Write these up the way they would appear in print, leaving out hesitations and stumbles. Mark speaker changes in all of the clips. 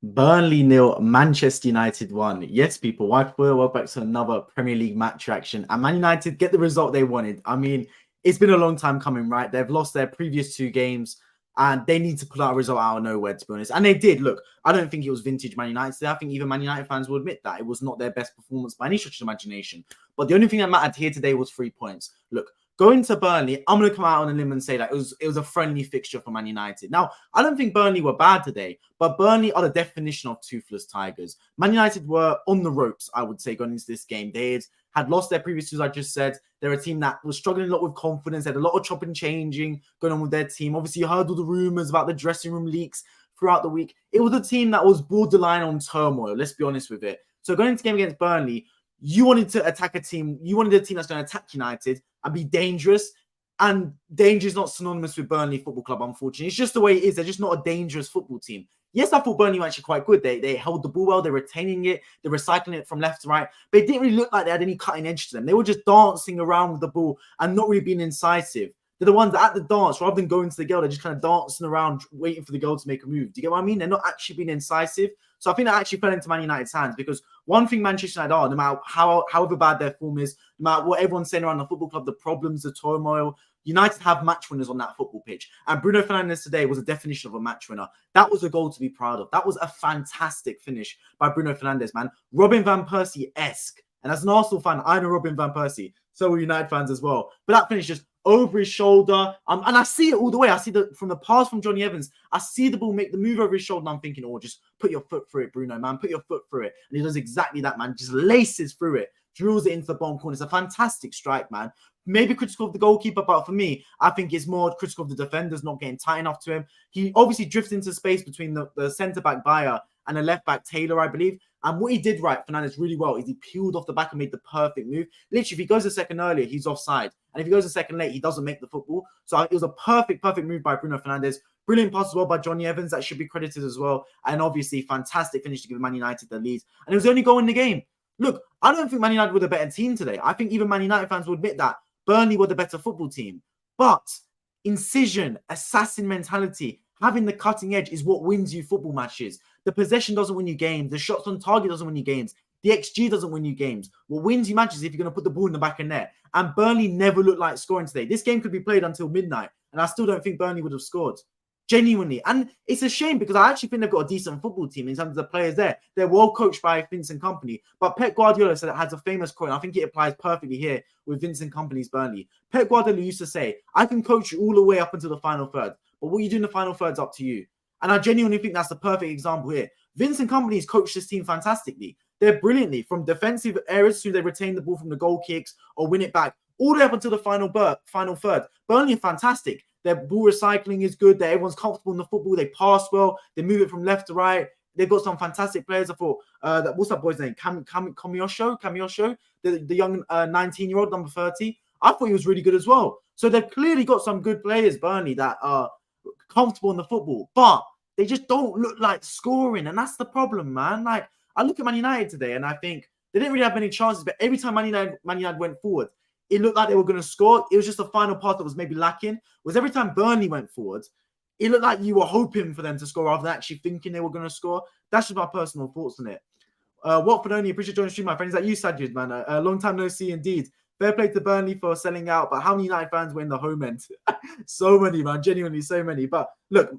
Speaker 1: Burnley nil, Manchester United 1. Yes, people, welcome back to another Premier League match reaction. And Man United get the result they wanted. I mean, it's been a long time coming, right? They've lost their previous 2 games and they need to pull out a result out of nowhere, to be honest. And they did. Look, I don't think it was vintage Man United. I think even Man United fans will admit that it was not their best performance by any stretch of imagination. But the only thing that mattered here today was 3 points. Look, going to Burnley, I'm going to come out on a limb and say that it was a friendly fixture for Man United. Now, I don't think Burnley were bad today, but Burnley are the definition of toothless tigers. Man United were on the ropes, I would say, going into this game. They had lost their previous 2, I just said. They're a team that was struggling a lot with confidence. They had a lot of chopping and changing going on with their team. Obviously, you heard all the rumors about the dressing room leaks throughout the week. It was a team that was borderline on turmoil, let's be honest with it. So going into the game against Burnley, you wanted to attack a team. You wanted a team that's going to attack United and be dangerous. And danger is not synonymous with Burnley Football Club, unfortunately. It's just the way it is. They're just not a dangerous football team. Yes, I thought Burnley were actually quite good. They held the ball well. They're retaining it. They're recycling it from left to right. But it didn't really look like they had any cutting edge to them. They were just dancing around with the ball and not really being incisive. They're the ones that at the dance, rather than going to the goal, they're just kind of dancing around, waiting for the goal to make a move. Do you get what I mean? They're not actually being incisive. So I think that actually fell into Man United's hands because one thing Manchester United are, no matter however bad their form is, no matter what everyone's saying around the football club, the problems, the turmoil, United have match winners on that football pitch. And Bruno Fernandes today was a definition of a match winner. That was a goal to be proud of. That was a fantastic finish by Bruno Fernandes, man. Robin Van Persie-esque. And as an Arsenal fan, I know Robin Van Persie. So are United fans as well. But that finish just over his shoulder. And I see it all the way. I see from the pass from Johnny Evans. I see the ball make the move over his shoulder. And I'm thinking, oh, just put your foot through it, Bruno, man. Put your foot through it. And he does exactly that, man. Just laces through it. Drills it into the bottom corner. It's a fantastic strike, man. Maybe critical of the goalkeeper, but for me, I think it's more critical of the defenders not getting tight enough to him. He obviously drifts into space between the centre-back Bayer and the left-back Taylor, I believe. And what he did right, Fernandes, really well, is he peeled off the back and made the perfect move. Literally, if he goes a second earlier, he's offside. And if he goes a second late, he doesn't make the football. So it was a perfect move by Bruno Fernandes. Brilliant pass as well by Johnny Evans. That should be credited as well. And obviously, fantastic finish to give Man United the lead. And it was the only goal in the game. Look, I don't think Man United were the better team today. I think even Man United fans will admit that Burnley were the better football team. But incision, assassin mentality, having the cutting edge is what wins you football matches. The possession doesn't win you games. The shots on target doesn't win you games. The XG doesn't win you games. What wins you matches is if you're going to put the ball in the back of net. And Burnley never looked like scoring today. This game could be played until midnight. And I still don't think Burnley would have scored. Genuinely. And it's a shame because I actually think they've got a decent football team in terms of the players there. They're well coached by Vincent Kompany. But Pep Guardiola said it has a famous quote, and I think it applies perfectly here with Vincent Kompany's Burnley. Pep Guardiola used to say, I can coach you all the way up until the final third, but what you do in the final third's up to you. And I genuinely think that's the perfect example here. Vincent Kompany's coached this team fantastically. They're brilliantly from defensive areas to they retain the ball from the goal kicks or win it back all the way up until the final third. Burnley are fantastic. Their ball recycling is good. Everyone's comfortable in the football. They pass well. They move it from left to right. They've got some fantastic players. I thought, what's that boy's name? Kamiyosho, the young 19-year-old, number 30. I thought he was really good as well. So they've clearly got some good players, Burnley, that are comfortable in the football. But they just don't look like scoring. And that's the problem, man. Like, I look at Man United today and I think they didn't really have many chances. But every time Man United went forward, it looked like they were going to score. It was just the final part that was maybe lacking. Was every time Burnley went forward, it looked like you were hoping for them to score rather than actually thinking they were going to score. That's just my personal thoughts on it. Watford only, appreciate joining the stream, my friends. Like you, Sajid, man. A long time no see indeed. Fair play to Burnley for selling out, but how many United fans were in the home end? So many, man. Genuinely, so many. But look,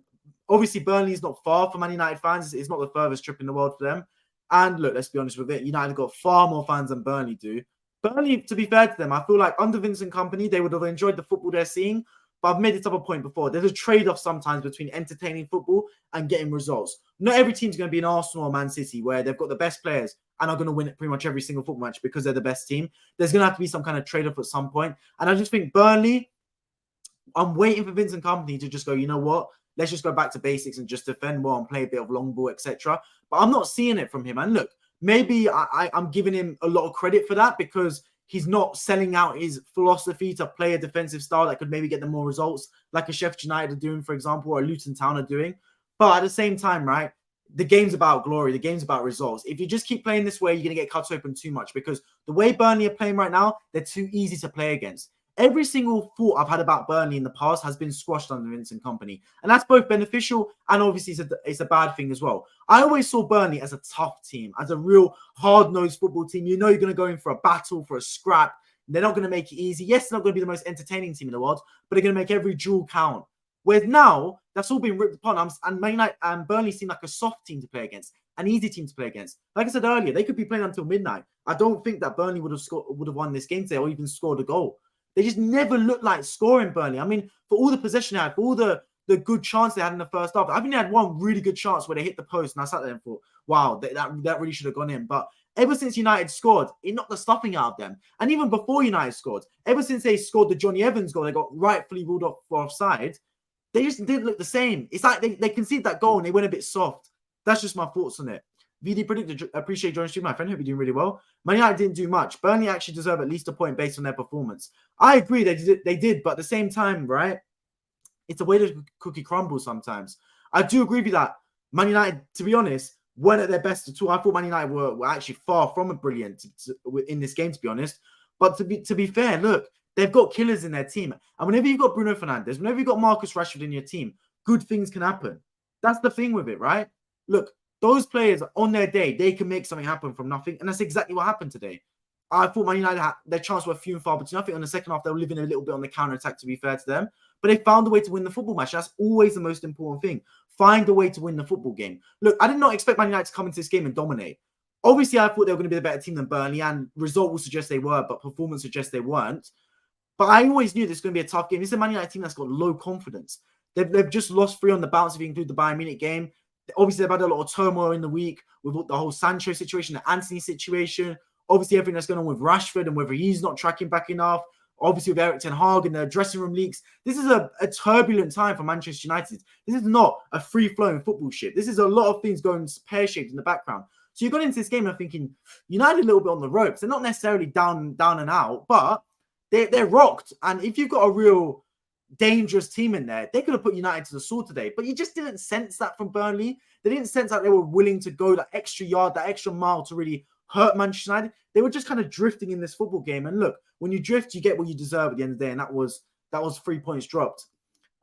Speaker 1: obviously Burnley is not far for Man United fans. It's not the furthest trip in the world for them. And look, let's be honest with it. United got far more fans than Burnley do. Burnley, to be fair to them, I feel like under Vincent Kompany, they would have enjoyed the football they're seeing. But I've made this up a point before. There's a trade-off sometimes between entertaining football and getting results. Not every team's going to be an Arsenal or Man City where they've got the best players and are going to win pretty much every single football match because they're the best team. There's going to have to be some kind of trade-off at some point. And I just think Burnley, I'm waiting for Vincent Kompany to just go, you know what? Let's just go back to basics and just defend well and play a bit of long ball, etc. But I'm not seeing it from him. And look, maybe I'm giving him a lot of credit for that because he's not selling out his philosophy to play a defensive style that could maybe get them more results, like a Sheffield United are doing, for example, or a Luton Town are doing. But at the same time, right, the game's about glory. The game's about results. If you just keep playing this way, you're going to get cut open too much because the way Burnley are playing right now, they're too easy to play against. every single thought I've had about Burnley in the past has been squashed under Vincent Kompany. And that's both beneficial and obviously it's a bad thing as well. I always saw Burnley as a tough team, as a real hard-nosed football team. You know you're going to go in for a battle, for a scrap. They're not going to make it easy. Yes, they're not going to be the most entertaining team in the world, but they're going to make every duel count. Whereas now, that's all been ripped apart. And Man United and Burnley seem like a soft team to play against, an easy team to play against. Like I said earlier, they could be playing until midnight. I don't think that Burnley would have won this game today or even scored a goal. They just never looked like scoring Burnley. I mean, for all the possession they had, for all the good chance they had in the first half, I think they had one really good chance where they hit the post, and I sat there and thought, wow, that really should have gone in. But ever since United scored, it knocked the stuffing out of them. And even before United scored, ever since they scored the Johnny Evans goal, they got rightfully ruled off for offside. They just didn't look the same. It's like they conceded that goal and they went a bit soft. That's just my thoughts on it. VD predicted, appreciate joining stream, my friend. Hope you're doing really well. Man United didn't do much. Burnley actually deserve at least a point based on their performance. I agree, they did, but at the same time, right? It's a way the cookie crumbles sometimes. I do agree with that. Man United, to be honest, weren't at their best at all. I thought Man United were actually far from a brilliant in this game, to be honest. But to be fair, look, they've got killers in their team. And whenever you've got Bruno Fernandes, whenever you've got Marcus Rashford in your team, good things can happen. That's the thing with it, right? Look, those players on their day, they can make something happen from nothing. And that's exactly what happened today. I thought Man United had their chance were few and far between. I think on the second half, they were living a little bit on the counter-attack, to be fair to them. But they found a way to win the football match. That's always the most important thing. Find a way to win the football game. Look, I did not expect Man United to come into this game and dominate. Obviously, I thought they were going to be the better team than Burnley, and result will suggest they were, but performance suggests they weren't. But I always knew this was going to be a tough game. This is a Man United team that's got low confidence. They've just lost 3 on the bounce if you include the Bayern Munich game. Obviously, they've had a lot of turmoil in the week with the whole Sancho situation, the Antony situation. Obviously, everything that's going on with Rashford and whether he's not tracking back enough. Obviously, with Erik Ten Hag and the dressing room leaks. This is a turbulent time for Manchester United. This is not a free-flowing football ship. This is a lot of things going pear-shaped in the background. So you got into this game and thinking, United a little bit on the ropes. They're not necessarily down and out, but they're rocked. And if you've got a real dangerous team in there, they could have put United to the sword today. But you just didn't sense that from Burnley. They didn't sense that they were willing to go that extra yard, that extra mile to really hurt Manchester United. They were just kind of drifting in this football game. And look, when you drift, you get what you deserve at the end of the day. And that was 3 points dropped.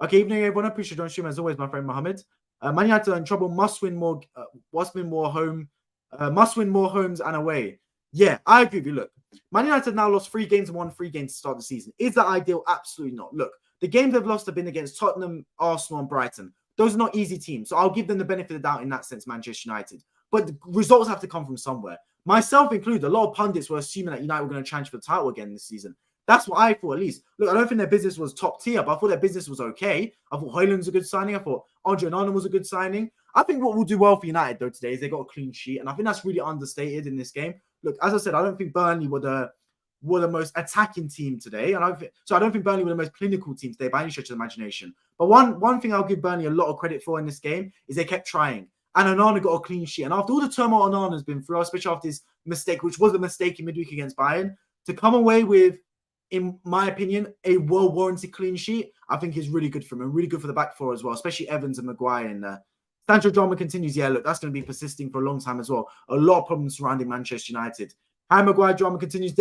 Speaker 1: Okay, evening everyone. I appreciate joining stream as always, my friend Mohammed. Man United are in trouble. Must win more homes and away. Yeah, I agree with you. Look, Man United have now lost 3 games and won 3 games to start the season. Is that ideal? Absolutely not. Look, the games they've lost have been against Tottenham, Arsenal, and Brighton. Those are not easy teams. So I'll give them the benefit of the doubt in that sense, Manchester United. But the results have to come from somewhere. Myself included, a lot of pundits were assuming that United were going to challenge for the title again this season. That's what I thought, at least. Look, I don't think their business was top tier, but I thought their business was okay. I thought Højlund was a good signing. I thought Andre Onana was a good signing. I think what will do well for United, though, today is they got a clean sheet. And I think that's really understated in this game. Look, as I said, I don't think Burnley were the most attacking team today. And I don't think Burnley were the most clinical team today by any stretch of the imagination. But one thing I'll give Burnley a lot of credit for in this game is they kept trying. And Onana got a clean sheet. And after all the turmoil Onana's been through, especially after his mistake, which was a mistake in midweek against Bayern, to come away with, in my opinion, a well-warranted clean sheet, I think is really good for him and really good for the back four as well, especially Evans and Maguire in there. Sancho drama continues. Yeah, look, that's going to be persisting for a long time as well. A lot of problems surrounding Manchester United. Harry Maguire drama continues.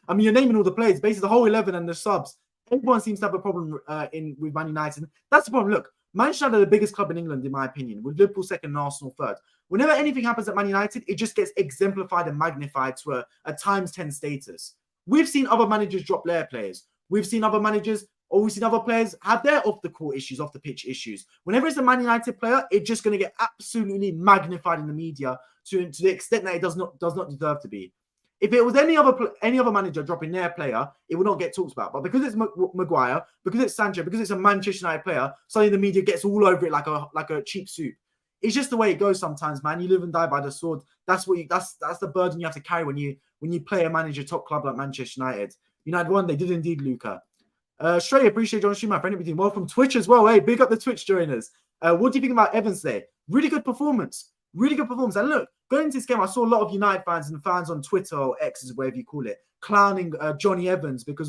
Speaker 1: I mean, you're naming all the players. Basically, the whole 11 and the subs. Everyone seems to have a problem with Man United. That's the problem. Look, Manchester United are the biggest club in England, in my opinion, with Liverpool second and Arsenal third. Whenever anything happens at Man United, it just gets exemplified and magnified to a times 10 status. We've seen other managers drop their players. We've seen other players have their off-the-court issues, off-the-pitch issues. Whenever it's a Man United player, it's just going to get absolutely magnified in the media to the extent that it does not deserve to be. If it was any other manager dropping their player, it would not get talked about. But because it's Maguire, because it's Sancho, because it's a Manchester United player, suddenly the media gets all over it like a cheap soup. It's just the way it goes sometimes, man. You live and die by the sword. That's the burden you have to carry when you play a manager top club like Manchester United. United won. They did indeed, Luca. Straight, appreciate John Stream, my friend. Everything well from Twitch as well. Hey, big up the Twitch joiners. What do you think about Evans there? Really good performance. Really good performance. And look, going into this game, I saw a lot of United fans and fans on Twitter or X, whatever you call it, clowning Johnny Evans because,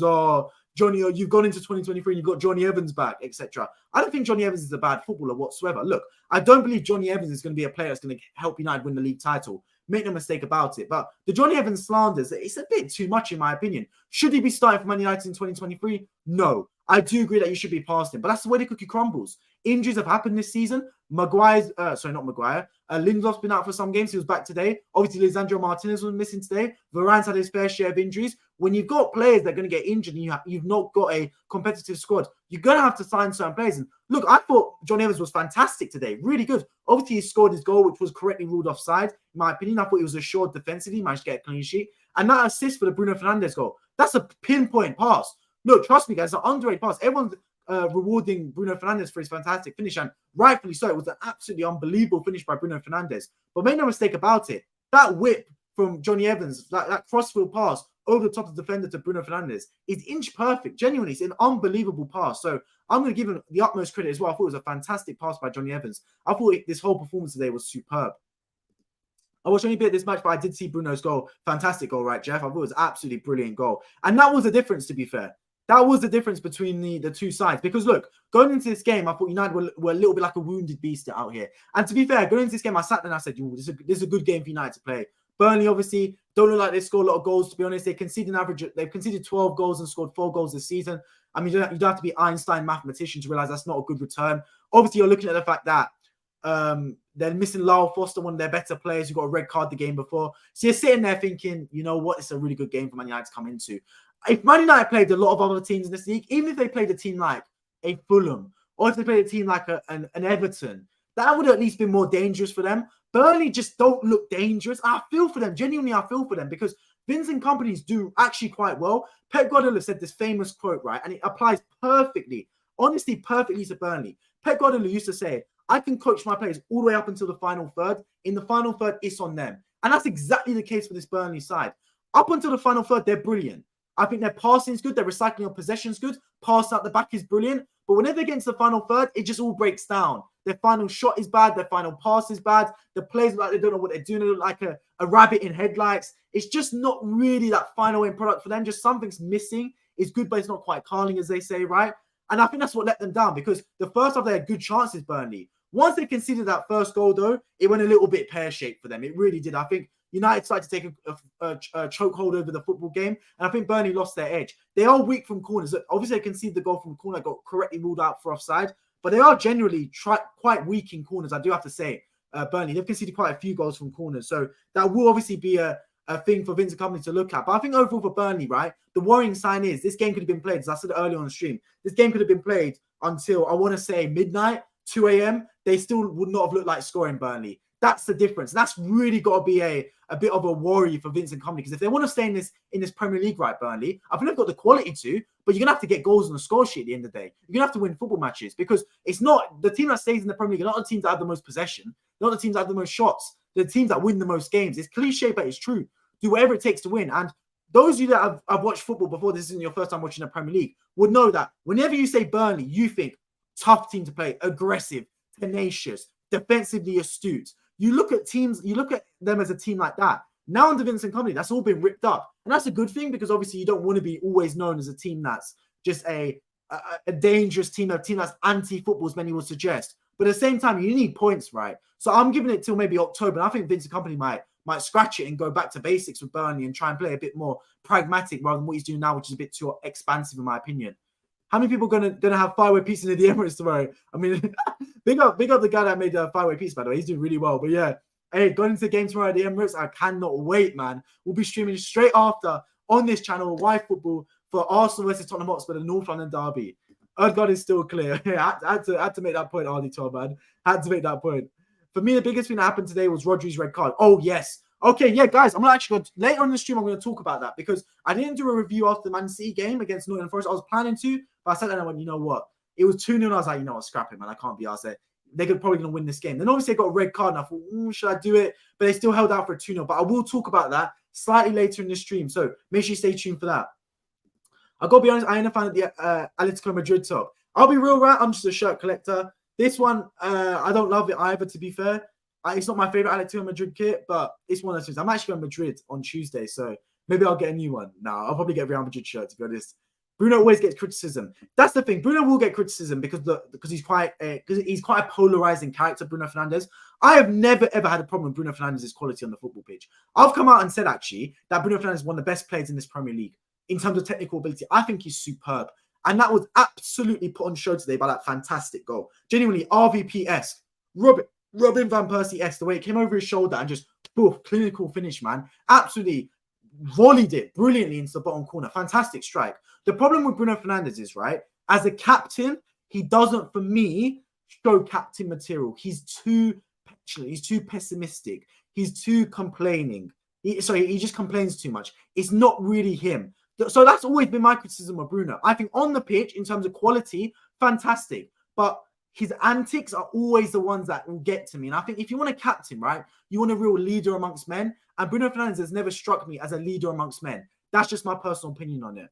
Speaker 1: Johnny, you've gone into 2023 and you've got Johnny Evans back, etc. I don't think Johnny Evans is a bad footballer whatsoever. Look, I don't believe Johnny Evans is going to be a player that's going to help United win the league title. Make no mistake about it. But the Johnny Evans slanders, it's a bit too much in my opinion. Should he be starting for Man United in 2023? No. I do agree that you should be past him, but that's the way the cookie crumbles. Injuries have happened this season. Lindelof's been out for some games. He was back today. Obviously, Lisandro Martinez was missing today. Varane's had his fair share of injuries. When you've got players that are going to get injured and you've not got a competitive squad, you're going to have to sign certain players. And look, I thought John Evans was fantastic today. Really good. Obviously, he scored his goal, which was correctly ruled offside. In my opinion, I thought he was assured defensively. He managed to get a clean sheet. And that assist for the Bruno Fernandes goal, that's a pinpoint pass. Look, trust me, guys, it's an underrated pass. Everyone's rewarding Bruno Fernandes for his fantastic finish, and rightfully so. It was an absolutely unbelievable finish by Bruno Fernandes. But make no mistake about it, that whip from Johnny Evans, that crossfield pass over the top of the defender to Bruno Fernandes is inch perfect. Genuinely, it's an unbelievable pass. So I'm going to give him the utmost credit as well. I thought it was a fantastic pass by Johnny Evans. I thought this whole performance today was superb. I watched only a bit of this match, but I did see Bruno's goal. Fantastic goal, right, Jeff? I thought it was an absolutely brilliant goal. And that was the difference, to be fair. That was the difference between the two sides. Because, look, going into this game, I thought United were a little bit like a wounded beast out here. And to be fair, going into this game, I sat there and I said, this is a good game for United to play. Burnley, obviously, don't look like they score a lot of goals, to be honest. They've conceded 12 goals and scored 4 goals this season. I mean, you don't have to be Einstein mathematician to realize that's not a good return. Obviously, you're looking at the fact that they're missing Lyle Foster, one of their better players who got a red card the game before. So you're sitting there thinking, you know what, it's a really good game for Man United to come into. If Man United played a lot of other teams in this league, even if they played a team like a Fulham, or if they played a team like an Everton, that would have at least been more dangerous for them. Burnley just don't look dangerous. I feel for them. Genuinely, I feel for them because Vincent Kompany's do actually quite well. Pep Guardiola said this famous quote, right? And it applies perfectly, honestly, perfectly to Burnley. Pep Guardiola used to say, I can coach my players all the way up until the final third. In the final third, it's on them. And that's exactly the case for this Burnley side. Up until the final third, they're brilliant. I think their passing is good. Their recycling of possession is good. Pass out the back is brilliant. But whenever they get into the final third, it just all breaks down. Their final shot is bad. Their final pass is bad. The players look like they don't know what they're doing. They look like a rabbit in headlights. It's just not really that final end product for them. Just something's missing. It's good, but it's not quite Carling, as they say, right? And I think that's what let them down because the first half, they had good chances, Burnley. Once they conceded that first goal, though, it went a little bit pear-shaped for them. It really did. I think United started to take a chokehold over the football game, and I think Burnley lost their edge. They are weak from corners. Obviously, they conceded the goal from a corner that got correctly ruled out for offside, but they are generally quite weak in corners, I do have to say. Burnley, they've conceded quite a few goals from corners, so that will obviously be a thing for Vincent Kompany to look at. But I think overall for Burnley, right, the worrying sign is this game could have been played, as I said earlier on the stream, this game could have been played until, I want to say, midnight, 2 a.m. They still would not have looked like scoring Burnley. That's the difference. And that's really got to be a bit of a worry for Vincent Kompany because if they want to stay in this Premier League, right, Burnley, I think they've got the quality to, but you're going to have to get goals on the score sheet at the end of the day. You're going to have to win football matches because it's not the team that stays in the Premier League, are not the teams that have the most possession, not the teams that have the most shots, the teams that win the most games. It's cliche, but it's true. Do whatever it takes to win. And those of you that have watched football before, this isn't your first time watching the Premier League, would know that whenever you say Burnley, you think tough team to play, aggressive, tenacious, defensively astute. You look at them as a team like that. Now under Vincent Kompany, that's all been ripped up. And that's a good thing because obviously you don't want to be always known as a team that's just a dangerous team, a team that's anti-football, as many would suggest. But at the same time, you need points, right? So I'm giving it till maybe October. And I think Vincent Kompany might scratch it and go back to basics with Burnley and try and play a bit more pragmatic rather than what he's doing now, which is a bit too expansive in my opinion. How many people are gonna have five-way pizza in the Emirates tomorrow? I mean, big up the guy that made the five-way pizza, by the way. He's doing really well. But yeah, hey, going into the game tomorrow at the Emirates, I cannot wait, man. We'll be streaming straight after on this channel, Why Football, for Arsenal versus Tottenham Hotspur, the North London derby. Erdgard is still clear. Yeah, I had to make that point, RD12, man. Had to make that point. For me, the biggest thing that happened today was Rodri's red card. Oh, yes. Okay, yeah, guys, I'm not actually going to, later on in the stream, I'm going to talk about that because I didn't do a review after the Man City game against Nottingham Forest. I was planning to, but I said that and I went, you know what? It was 2-0. I was like, you know what, scrap it, man. I can't be arsed there. They're probably going to win this game. Then obviously they got a red card and I thought, should I do it? But they still held out for a 2-0. But I will talk about that slightly later in the stream. So make sure you stay tuned for that. I've got to be honest, I ain't a fan of the Atletico Madrid top. I'll be real, right? I'm just a shirt collector. This one, I don't love it either, to be fair. It's not my favorite Atletico Madrid kit, but it's one of those things. I'm actually going to Madrid on Tuesday, so maybe I'll get a new one. No, I'll probably get a Real Madrid shirt, to be honest. Bruno always gets criticism. That's the thing. Bruno will get criticism because he's quite a polarizing character, Bruno Fernandes. I have never ever had a problem with Bruno Fernandes' quality on the football pitch. I've come out and said actually that Bruno Fernandes is one of the best players in this Premier League in terms of technical ability. I think he's superb, and that was absolutely put on show today by that fantastic goal. Genuinely RVP-esque, Robin van Persie-esque, the way it came over his shoulder and just clinical finish, man. Absolutely volleyed it brilliantly into the bottom corner. Fantastic strike. The problem with Bruno Fernandes is, right, as a captain, he doesn't, for me, show captain material. He's too petulant. He's too pessimistic. He's too complaining. He just complains too much. It's not really him. So that's always been my criticism of Bruno. I think on the pitch, in terms of quality, fantastic. But his antics are always the ones that will get to me. And I think if you want a captain, right, you want a real leader amongst men. And Bruno Fernandes has never struck me as a leader amongst men. That's just my personal opinion on it.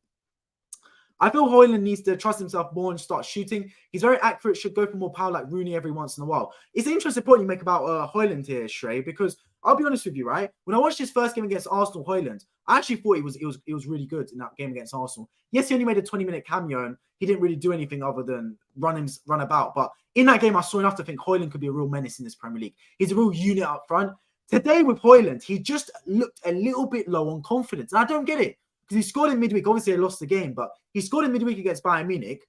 Speaker 1: I feel Højlund needs to trust himself more and start shooting. He's very accurate, should go for more power like Rooney every once in a while. It's an interesting point you make about Højlund here, Shrey, because I'll be honest with you, right? When I watched his first game against Arsenal, Højlund, I actually thought he was really good in that game against Arsenal. Yes, he only made a 20-minute cameo and he didn't really do anything other than run about. But in that game, I saw enough to think Højlund could be a real menace in this Premier League. He's a real unit up front. Today with Højlund, he just looked a little bit low on confidence. And I don't get it. Because he scored in midweek. Obviously, they lost the game, but he scored in midweek against Bayern Munich.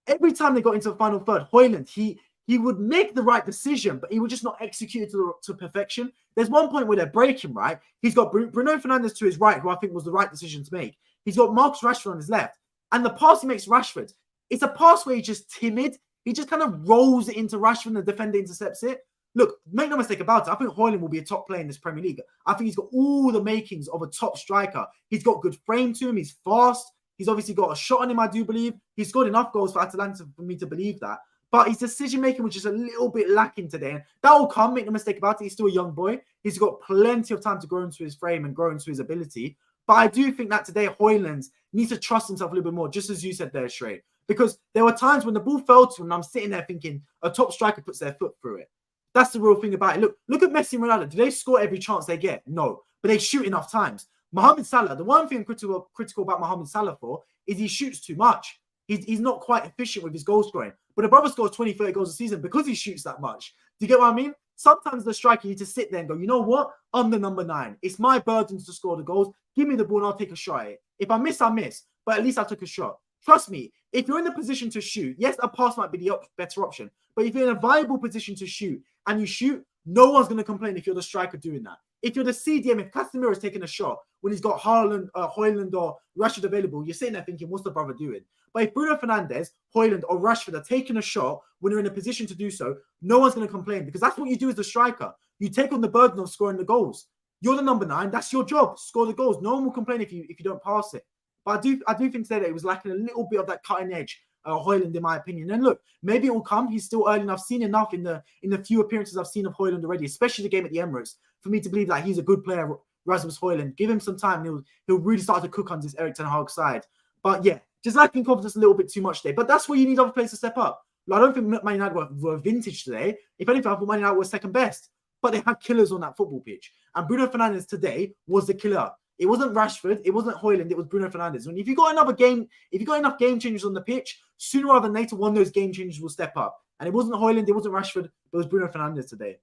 Speaker 1: Every time they got into the final third, Højlund, he would make the right decision, but he would just not execute it to perfection. There's one point where they're breaking, right? He's got Bruno Fernandes to his right, who I think was the right decision to make. He's got Marcus Rashford on his left. And the pass he makes Rashford, it's a pass where he's just timid. He just kind of rolls it into Rashford and the defender intercepts it. Look, make no mistake about it. I think Højlund will be a top player in this Premier League. I think he's got all the makings of a top striker. He's got good frame to him. He's fast. He's obviously got a shot on him, I do believe. He's scored enough goals for Atalanta for me to believe that. But his decision-making was just a little bit lacking today. And that will come, make no mistake about it. He's still a young boy. He's got plenty of time to grow into his frame and grow into his ability. But I do think that today Højlund needs to trust himself a little bit more, just as you said there, Shrey. Because there were times when the ball fell to him and I'm sitting there thinking a top striker puts their foot through it. That's the real thing about it. Look at Messi and Ronaldo. Do they score every chance they get? No. But they shoot enough times. Mohamed Salah, the one thing I'm critical about Mohamed Salah for is he shoots too much. He's not quite efficient with his goal scoring. But the brother scores 20, 30 goals a season because he shoots that much. Do you get what I mean? Sometimes the striker needs to sit there and go, you know what? I'm the number 9. It's my burden to score the goals. Give me the ball and I'll take a shot at it. If I miss, I miss. But at least I took a shot. Trust me, if you're in the position to shoot, yes, a pass might be the better option. But if you're in a viable position to shoot and you shoot, no one's going to complain if you're the striker doing that. If you're the CDM, if Casemiro is taking a shot when he's got Højlund or Rashford available, you're sitting there thinking, what's the brother doing? But if Bruno Fernandes, Højlund or Rashford are taking a shot when they're in a position to do so, no one's going to complain because that's what you do as the striker. You take on the burden of scoring the goals. You're the number 9. That's your job. Score the goals. No one will complain if you don't pass it. But I do think today that it was lacking a little bit of that cutting edge, Højlund, in my opinion. And look, maybe it will come. He's still early enough. I've seen enough in the few appearances I've seen of Højlund already, especially the game at the Emirates, for me to believe that he's a good player, Rasmus Højlund. Give him some time. He'll really start to cook on this Erik Ten Hag side. But yeah, just lacking confidence a little bit too much today. But that's where you need other players to step up. Like, I don't think Man United were vintage today. If anything, I thought Man United was second best. But they had killers on that football pitch. And Bruno Fernandes today was the killer. It wasn't Rashford, it wasn't Højlund, it was Bruno Fernandes. And if you got enough game changers on the pitch, sooner rather than later, one of those game changers will step up. And it wasn't Højlund, it wasn't Rashford, it was Bruno Fernandes today.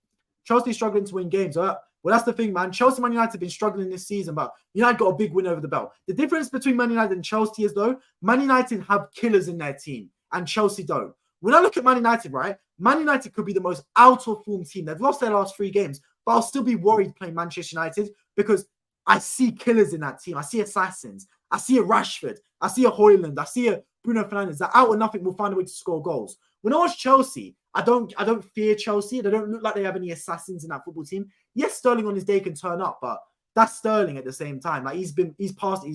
Speaker 1: Chelsea struggling to win games. Well, that's the thing, man. Chelsea and Man United have been struggling this season, but United got a big win over the belt. The difference between Man United and Chelsea is, though, Man United have killers in their team, and Chelsea don't. When I look at Man United, right, Man United could be the most out-of-form team. They've lost their last 3 games, but I'll still be worried playing Manchester United because I see killers in that team. I see assassins. I see a Rashford. I see a Højlund. I see a Bruno Fernandes. That out or nothing will find a way to score goals. When I watch Chelsea, I don't fear Chelsea. They don't look like they have any assassins in that football team. Yes, Sterling on his day can turn up, but that's Sterling at the same time. Like he's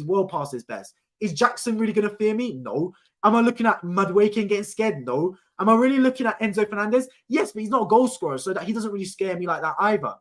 Speaker 1: well past his best. Is Jackson really going to fear me? No. Am I looking at Madueke and getting scared? No. Am I really looking at Enzo Fernandez? Yes, but he's not a goal scorer, so that he doesn't really scare me like that either.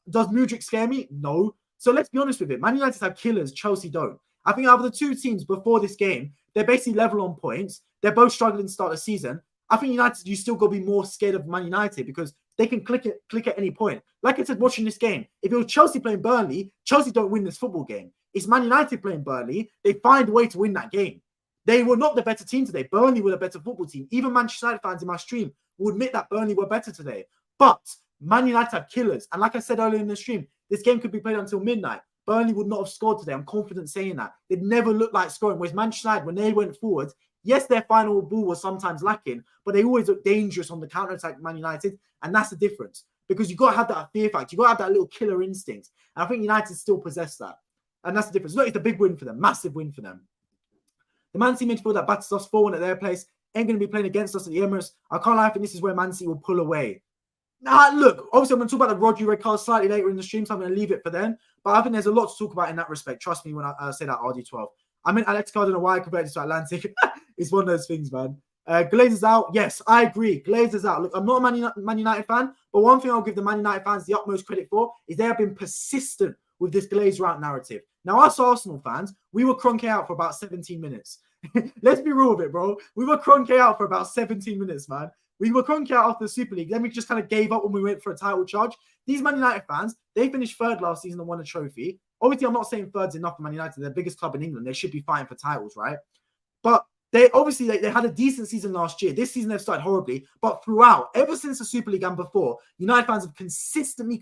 Speaker 1: Does Mudryk scare me? No. So let's be honest with it. Man United have killers. Chelsea don't. I think out of the 2 teams before this game, they're basically level on points. They're both struggling to start the season. I think United, you still got to be more scared of Man United because they can click at any point. Like I said, watching this game, if it was Chelsea playing Burnley, Chelsea don't win this football game. It's Man United playing Burnley. They find a way to win that game They were not the better team today. Burnley were the better football team. Even Manchester United fans in my stream will admit that Burnley were better today. But Man United have killers. And like I said earlier in the stream, this game could be played until midnight. Burnley would not have scored today. I'm confident saying that. They'd never looked like scoring. Whereas Manchester United, when they went forward, yes, their final ball was sometimes lacking, but they always look dangerous on the counter-attack, Man United. And that's the difference. Because you've got to have that fear factor. You've got to have that little killer instinct. And I think United still possess that. And that's the difference. Look, it's a big win for them. Massive win for them. The Man City midfield that batters us 4-1 at their place ain't going to be playing against us at the Emirates. I can't lie, I think this is where Man City will pull away. Now, look, obviously I'm going to talk about the Rodri red card slightly later in the stream, so I'm going to leave it for then. But I think there's a lot to talk about in that respect. Trust me when I say that, RD12. I mean, Atletico, I don't know why I compared this to Atlantic. It's one of those things, man. Glazers out. Yes, I agree. Glazers out. Look, I'm not a Man United fan, but one thing I'll give the Man United fans the utmost credit for is they have been persistent with this Glazer out narrative. Now, us Arsenal fans, we were Kroenke out for about 17 minutes. Let's be real with it, bro. We were Kroenke out for about 17 minutes, man. We were Kroenke out after the Super League. Then we just kind of gave up when we went for a title charge. These Man United fans, they finished third last season and won a trophy. Obviously, I'm not saying third's enough for Man United. They're the biggest club in England. They should be fighting for titles, right? But they obviously they had a decent season last year. This season they've started horribly, but throughout, ever since the Super League and before, United fans have consistently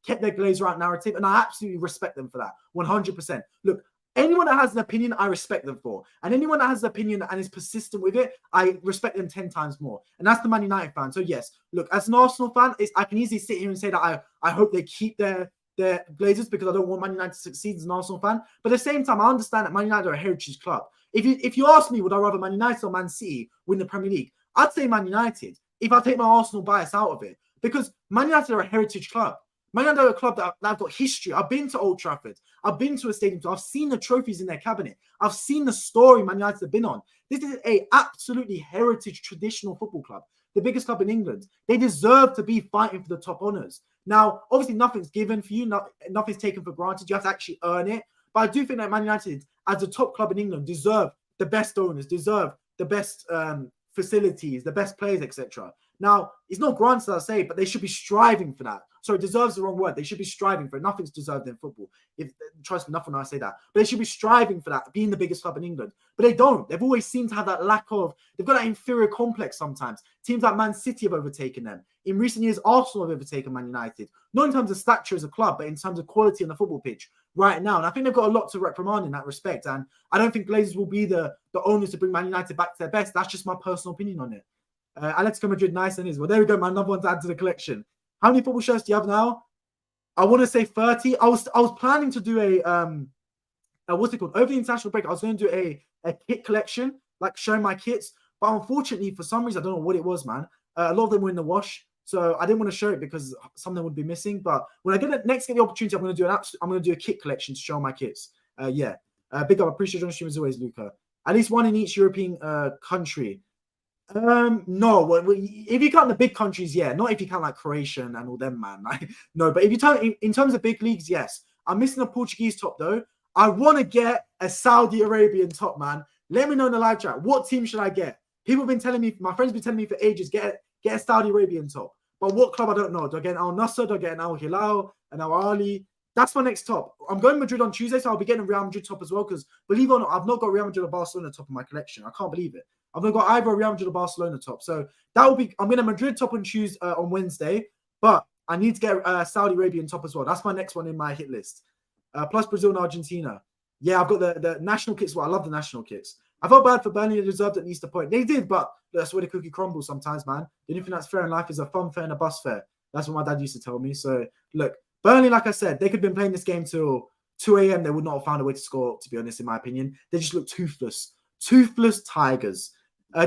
Speaker 1: kept their Glazer out narrative, and I absolutely respect them for that, 100%. Look, anyone that has an opinion, I respect them for, and anyone that has an opinion and is persistent with it, I respect them 10 times more, and that's the Man United fan. So yes, look, as an Arsenal fan, I can easily sit here and say that I hope they keep their Glazers because I don't want Man United to succeed as an Arsenal fan, but at the same time, I understand that Man United are a heritage club. If you ask me, would I rather Man United or Man City win the Premier League? I'd say Man United if I take my Arsenal bias out of it, because Man United are a heritage club. Man United are a club that have got history. I've been to Old Trafford. I've been to a stadium. I've seen the trophies in their cabinet. I've seen the story Man United have been on. This is a absolutely heritage traditional football club, the biggest club in England. They deserve to be fighting for the top honours. Now, obviously, nothing's given for you. Nothing's taken for granted. You have to actually earn it. But I do think that Man United, as a top club in England, deserve the best owners, deserve the best facilities, the best players, etc. Now, it's not granted, I say, but they should be striving for that. Sorry, deserves the wrong word. They should be striving for it. Nothing's deserved in football. Trust me, nothing when I say that. But they should be striving for that, being the biggest club in England. But they don't. They've always seemed to have that lack of, they've got that inferior complex sometimes. Teams like Man City have overtaken them. In recent years, Arsenal have overtaken Man United. Not in terms of stature as a club, but in terms of quality on the football pitch right now. And I think they've got a lot to reprimand in that respect. And I don't think Glazers will be the owners to bring Man United back to their best. That's just my personal opinion on it. Atletico Madrid, nice and is. Well, there we go, man. Another one to add to the collection. How many football shirts do you have now? I want to say 30. I was planning to do what's it called? Over the international break, I was going to do a kit collection, like showing my kits. But unfortunately, for some reason, I don't know what it was, man. A lot of them were in the wash, so I didn't want to show it because something would be missing. But when I get the opportunity, I'm going to do a kit collection to show my kits. Big up, I appreciate your stream as always, Luca. At least one in each European country. No, if you count the big countries, yeah. Not if you count like Croatia and all them, man. No, but if you count in terms of big leagues, yes. I'm missing a Portuguese top though. I want to get a Saudi Arabian top, man. Let me know in the live chat. What team should I get? People have been telling me, my friends have been telling me for ages, get a Saudi Arabian top. But what club, I don't know. Do I get an Al Nassr? Do I get an Al Hilal? An Al Ahly? That's my next top. I'm going to Madrid on Tuesday, so I'll be getting a Real Madrid top as well. Because believe it or not, I've not got Real Madrid or Barcelona top in my collection. I can't believe it. I've not got either Real Madrid or Barcelona top. So that will be, I'm going to Madrid top on Wednesday. But I need to get a Saudi Arabian top as well. That's my next one in my hit list. Plus Brazil and Argentina. Yeah, I've got the national kits. Well, I love the national kits. I felt bad for Burnley. They deserved at least a point. They did, but that's where the cookie crumbles sometimes, man. The only thing that's fair in life is a fun fair and a bus fare. That's what my dad used to tell me. So, look, Burnley, like I said, they could have been playing this game till 2 a.m. They would not have found a way to score, to be honest, in my opinion. They just look toothless. Toothless Tigers.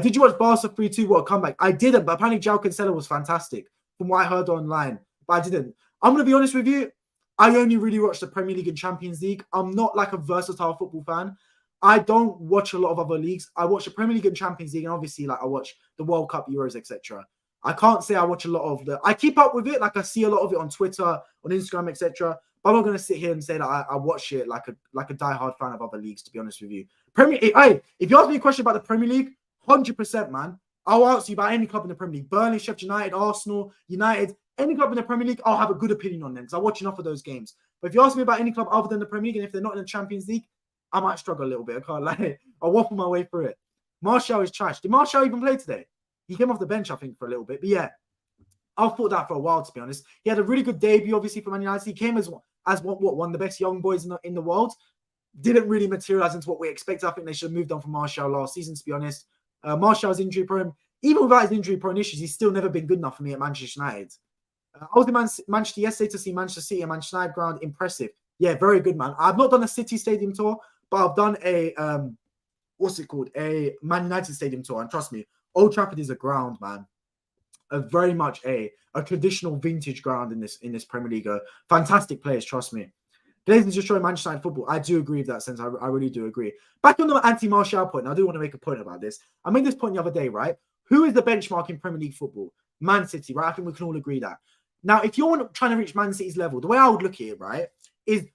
Speaker 1: Did you watch Barca 3-2? What a comeback. I didn't, but apparently João Cancelo was fantastic from what I heard online. But I didn't. I'm going to be honest with you. I only really watch the Premier League and Champions League. I'm not like a versatile football fan. I don't watch a lot of other leagues. I watch the Premier League and Champions League, and obviously, like I watch the World Cup, Euros, etc. I can't say I watch a lot of I keep up with it, like I see a lot of it on Twitter, on Instagram, etc. But I'm not going to sit here and say that I watch it like a diehard fan of other leagues. To be honest with you, if you ask me a question about the Premier League, 100%, man, I'll answer you about any club in the Premier League: Burnley, Sheffield United, Arsenal, United. Any club in the Premier League, I'll have a good opinion on them because I watch enough of those games. But if you ask me about any club other than the Premier League, and if they're not in the Champions League, I might struggle a little bit. I can't lie. I'll waffle my way through it. Martial is trash. Did Martial even play today? He came off the bench, I think, for a little bit. But yeah, I've thought that for a while, to be honest. He had a really good debut, obviously, for Man United. He came as one of the best young boys in the world. Didn't really materialize into what we expected. I think they should have moved on from Martial last season, to be honest. Martial's injury prone. Even without his injury prone issues, he's still never been good enough for me at Manchester United. I was in Manchester yesterday to see Manchester City and Manchester United ground. Impressive. Yeah, very good, man. I've not done a City stadium tour, but I've done a, a Man United stadium tour. And trust me, Old Trafford is a ground, man. Very much a traditional vintage ground in this Premier League. Fantastic players, trust me. Glazers just showing Manchester United football. I do agree with that sense. I really do agree. Back on the anti-Martial point, I do want to make a point about this. I made this point the other day, right? Who is the benchmark in Premier League football? Man City, right? I think we can all agree that. Now, if you're trying to reach Man City's level, the way I would look at it, right, is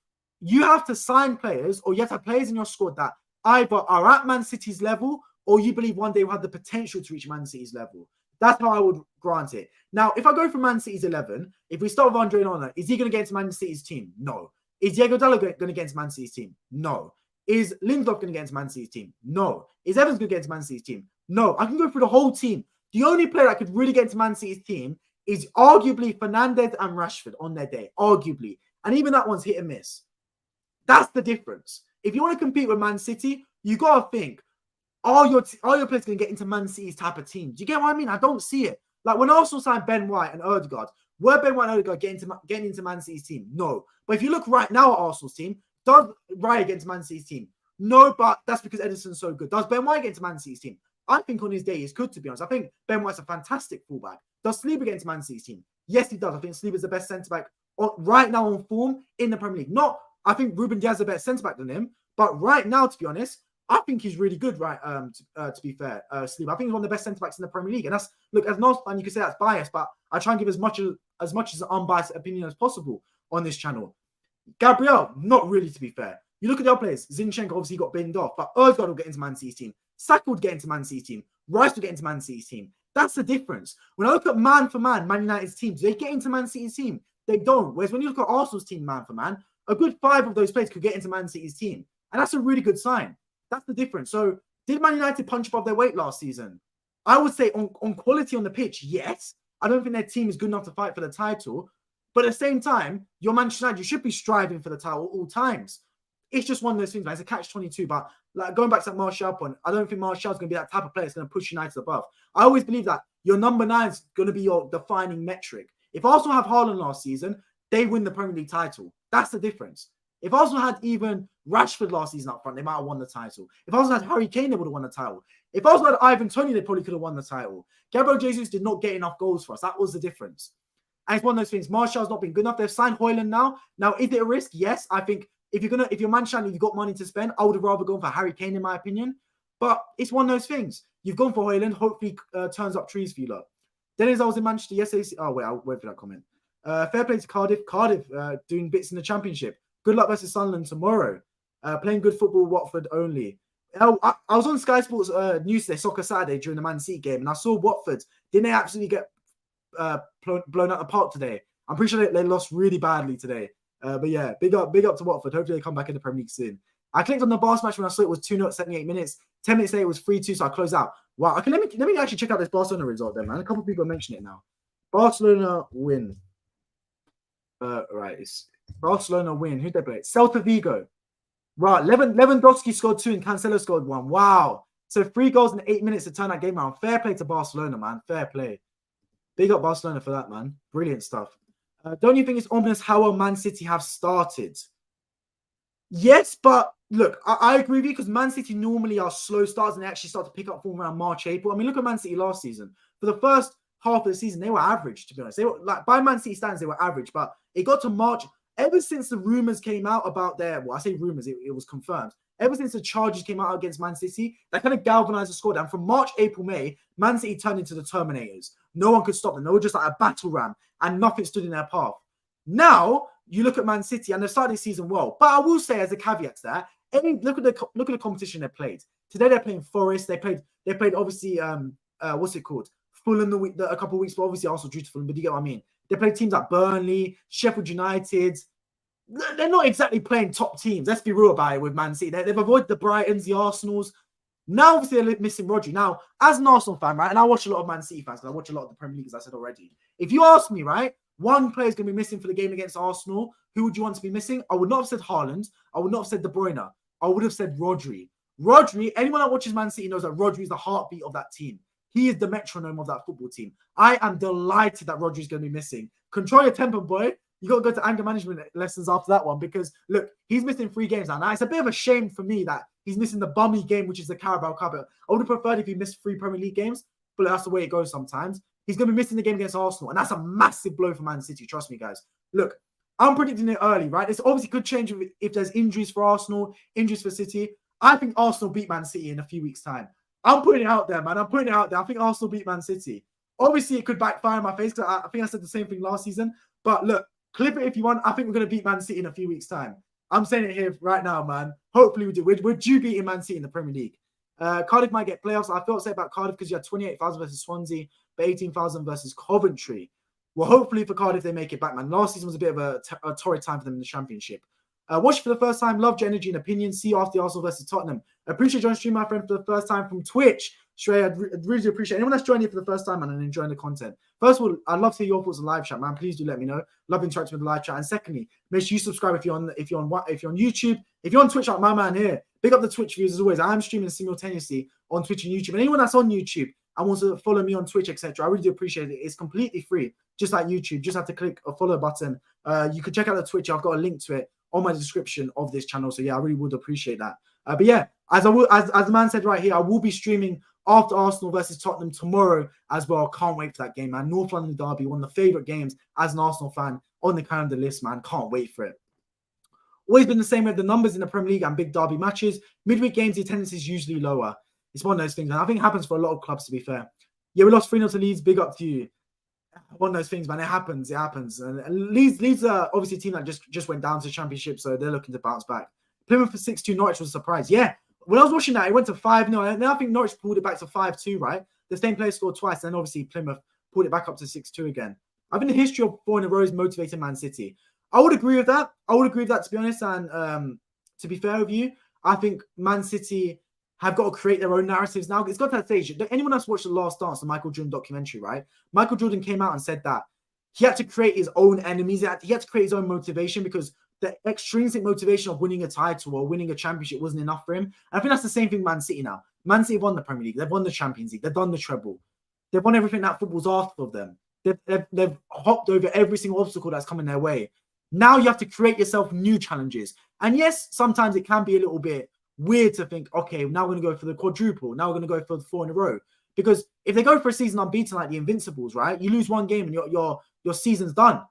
Speaker 1: you have to sign players, or you have to have players in your squad that either are at Man City's level, or you believe one day will have the potential to reach Man City's level. That's how I would grant it. Now, if I go from Man City's 11, if we start with Andre Onana, is he going to get into Man City's team? No. Is Diego Dallo going to get into Man City's team? No. Is Lindelof going to get into Man City's team? No. Is Evans going to get into Man City's team? No. I can go through the whole team. The only player that could really get into Man City's team is arguably Fernandes and Rashford on their day. Arguably. And even that one's hit and miss. That's the difference. If you want to compete with Man City, you got to think, are your players going to get into Man City's type of team? Do you get what I mean? I don't see it. Like when Arsenal signed Ben White and Odegaard, were Ben White and Odegaard getting into Man City's team? No. But if you look right now at Arsenal's team, does Raya get into Man City's team? No, but that's because Ederson's so good. Does Ben White get into Man City's team? I think on his day he's good, to be honest. I think Ben White's a fantastic fullback. Does Saliba get into Man City's team? Yes, he does. I think Saliba's the best centre-back right now on form in the Premier League. I think Ruben Diaz is a better centre-back than him. But right now, to be honest, I think he's really good, right? To be fair, Saliba. I think he's one of the best centre-backs in the Premier League. And that's, look, as an Arsenal fan, you can say that's biased, but I try and give as much as an unbiased opinion as possible on this channel. Gabriel, not really, to be fair. You look at the other players. Zinchenko obviously got binned off, but Odegaard will get into Man City's team. Saka would get into Man City's team. Rice will get into Man City's team. That's the difference. When I look at man for man, Man United's team, do they get into Man City's team? They don't. Whereas when you look at Arsenal's team, man for man, a good 5 of those players could get into Man City's team. And that's a really good sign. That's the difference. So did Man United punch above their weight last season? I would say on quality on the pitch, yes. I don't think their team is good enough to fight for the title. But at the same time, you're Manchester United. You should be striving for the title at all times. It's just one of those things. Like, it's a catch-22. But like going back to that Martial point, I don't think Martial's going to be that type of player that's going to push United above. I always believe that your number 9 is going to be your defining metric. If Arsenal have Haaland last season, they win the Premier League title. That's the difference. If Arsenal had even Rashford last season up front, they might have won the title. If Arsenal had Harry Kane, they would have won the title. If Arsenal had Ivan Toney, they probably could have won the title. Gabriel Jesus did not get enough goals for us. That was the difference. And it's one of those things. Martial's not been good enough. They've signed Højlund now. Now, is it a risk? Yes. I think if you're Manchester United, you've got money to spend, I would have rather gone for Harry Kane, in my opinion. But it's one of those things. You've gone for Højlund. Hopefully, turns up trees for you lot. Dennis, I was in Manchester yesterday. Oh, wait, I'll wait for that comment. Fair play to Cardiff. Cardiff doing bits in the Championship. Good luck versus Sunderland tomorrow. Playing good football, Watford only. I was on Sky Sports News today, Soccer Saturday, during the Man City game, and I saw Watford. Didn't they absolutely get blown out the park today? I'm pretty sure they lost really badly today. But yeah, big up to Watford. Hopefully they come back in the Premier League soon. I clicked on the Barca match when I saw it was 2-0 at 78 minutes. 10 minutes later, it was 3-2, so I closed out. Wow. Okay, let me actually check out this Barcelona result then, man. A couple of people mention it now. Barcelona win. Right, it's Barcelona win. Who'd they play? Celta Vigo. Right, Lewandowski scored 2 and Cancelo scored 1. Wow. So 3 goals in 8 minutes to turn that game around. Fair play to Barcelona, man. Fair play. Big up Barcelona for that, man. Brilliant stuff. Don't you think it's ominous how well Man City have started? Yes, but look, I agree with you, because Man City normally are slow starts and they actually start to pick up form around March, April. I mean, look at Man City last season. For the first half of the season, they were average, to be honest. They were, like, by Man City standards, they were average, but it got to March. Ever since the rumors came out about I say rumors, it was confirmed. Ever since the charges came out against Man City, that kind of galvanized the squad. And from March, April, May, Man City turned into the Terminators. No one could stop them. They were just like a battle ram, and nothing stood in their path. Now, you look at Man City, and they started the season well. But I will say, as a caveat to that, look at the competition they played. Today they're playing Forest. They played obviously what's it called? Fulham a couple of weeks, but obviously also drew to Fulham. But you get what I mean? They played teams like Burnley, Sheffield United. they're not exactly playing top teams. Let's be real about it with Man City. They've avoided the Brightons, the Arsenals. Now, obviously, they're missing Rodri. Now, as an Arsenal fan, right, and I watch a lot of Man City fans, because I watch a lot of the Premier League, as I said already. If you ask me, right, one player is going to be missing for the game against Arsenal, who would you want to be missing? I would not have said Haaland. I would not have said De Bruyne. I would have said Rodri. Rodri, anyone that watches Man City knows that Rodri is the heartbeat of that team. He is the metronome of that football team. I am delighted that Rodri is going to be missing. Control your temper, boy. You got to go to anger management lessons after that one, because, look, he's missing 3 games now. Now, it's a bit of a shame for me that he's missing the bummy game, which is the Carabao Cup. I would have preferred if he missed 3 Premier League games, but that's the way it goes sometimes. He's going to be missing the game against Arsenal, and that's a massive blow for Man City. Trust me, guys. Look, I'm predicting it early, right? This obviously could change if there's injuries for Arsenal, injuries for City. I think Arsenal beat Man City in a few weeks' time. I'm putting it out there, man. I'm putting it out there. I think Arsenal beat Man City. Obviously, it could backfire in my face, because I think I said the same thing last season. But look, clip it if you want. I think we're going to beat Man City in a few weeks' time. I'm saying it here right now, man. Hopefully we do. We're due beating Man City in the Premier League. Cardiff might get playoffs. I felt say about Cardiff because you had 28,000 versus Swansea, but 18,000 versus Coventry. Well, hopefully for Cardiff, they make it back, man. Last season was a bit of a torrid time for them in the Championship. Watch for the first time. Loved your energy and opinion. See you after the Arsenal versus Tottenham. Appreciate joining stream, my friend, for the first time from Twitch. Shrey, I'd really appreciate anyone that's joining you for the first time, man, and enjoying the content. First of all, I'd love to hear your thoughts on live chat, man. Please do let me know. Love interacting with the live chat. And secondly, make sure you subscribe if you're on YouTube, if you're on Twitch, like my man here. Big up the Twitch viewers as always. I am streaming simultaneously on Twitch and YouTube. And anyone that's on YouTube and wants to follow me on Twitch, etc., I really do appreciate it. It's completely free, just like YouTube. Just have to click a follow button. You can check out the Twitch. I've got a link to it on my description of this channel. So yeah, I really would appreciate that. But yeah, as the man said right here, I will be streaming after Arsenal versus Tottenham tomorrow as well. Can't wait for that game, man. North London derby, one of the favourite games as an Arsenal fan on the calendar list, man. Can't wait for it. Always been the same with the numbers in the Premier League and big derby matches. Midweek games, the attendance is usually lower. It's one of those things, and I think it happens for a lot of clubs, to be fair. Yeah, we lost 3-0 to Leeds. Big up to you. One of those things, man. It happens. It happens. And Leeds are obviously a team that just went down to the Championship, so they're looking to bounce back. Plymouth for 6-2. Norwich was a surprise. Yeah. When I was watching that, it went to 5-0. And then I think Norwich pulled it back to 5-2, right? The same player scored twice. And then obviously Plymouth pulled it back up to 6-2 again. I think the history of 4 in a row is motivating Man City. I would agree with that. To be honest. And to be fair with you, I think Man City have got to create their own narratives now. It's got to that stage. Anyone that's watched The Last Dance, the Michael Jordan documentary, right? Michael Jordan came out and said that he had to create his own enemies. He had to create his own motivation, because the extrinsic motivation of winning a title or winning a championship wasn't enough for him. And I think that's the same thing with Man City now. Man City have won the Premier League. They've won the Champions League. They've done the treble. They've won everything that football's asked of them. They've hopped over every single obstacle that's come in their way. Now you have to create yourself new challenges. And yes, sometimes it can be a little bit weird to think, okay, now we're going to go for the quadruple. Now we're going to go for the 4 in a row. Because if they go for a season unbeaten like the Invincibles, right? You lose one game and your season's done.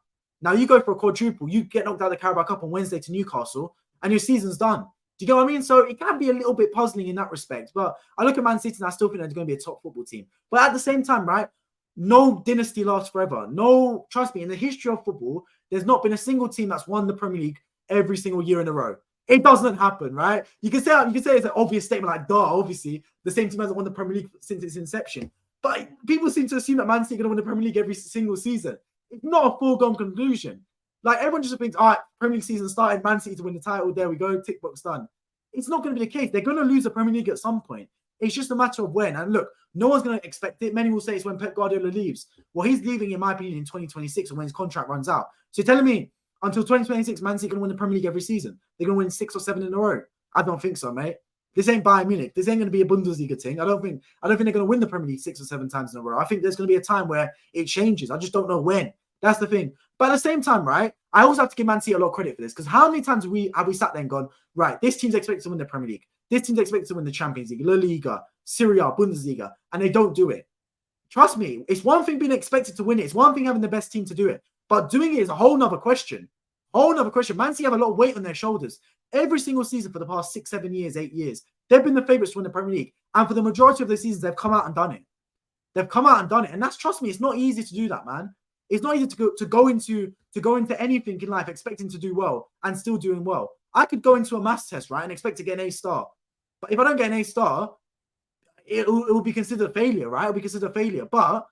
Speaker 1: Now you go for a quadruple, you get knocked out of the Carabao Cup on Wednesday to Newcastle, and your season's done. Do you get what I mean? So it can be a little bit puzzling in that respect. But I look at Man City and I still think they're going to be a top football team. But at the same time, right, no dynasty lasts forever. No, trust me, in the history of football, there's not been a single team that's won the Premier League every single year in a row. It doesn't happen, right? You can say it's an obvious statement like, duh, obviously, the same team hasn't won the Premier League since its inception. But people seem to assume that Man City are going to win the Premier League every single season. It's not a foregone conclusion. Like, everyone just thinks, all right, Premier League season started, Man City to win the title, there we go, tick box done. It's not going to be the case. They're going to lose the Premier League at some point. It's just a matter of when. And look, no one's going to expect it. Many will say it's when Pep Guardiola leaves. Well, he's leaving, in my opinion, in 2026 or when his contract runs out. So you're telling me until 2026, Man City going to win the Premier League every season? They're going to win 6 or 7 in a row? I don't think so, mate. This ain't Bayern Munich. This ain't going to be a Bundesliga thing. I don't think they're going to win the Premier League 6 or 7 times in a row. I think there's going to be a time where it changes. I just don't know when. That's the thing. But at the same time, right, I also have to give Man City a lot of credit for this, because how many times have we sat there and gone, right, this team's expected to win the Premier League. This team's expected to win the Champions League, La Liga, Serie A, Bundesliga, and they don't do it. Trust me, it's one thing being expected to win it. It's one thing having the best team to do it. But doing it is a whole nother question. Man City have a lot of weight on their shoulders. Every single season for the past 6, 7 years, 8 years, they've been the favourites to win the Premier League. And for the majority of the seasons, they've come out and done it. And that's, trust me, it's not easy to do that, man. It's not easy to go into anything in life expecting to do well and still doing well. I could go into a maths test, right, and expect to get an A star. But if I don't get an A star, it will be considered a failure, right? It'll be considered a failure. But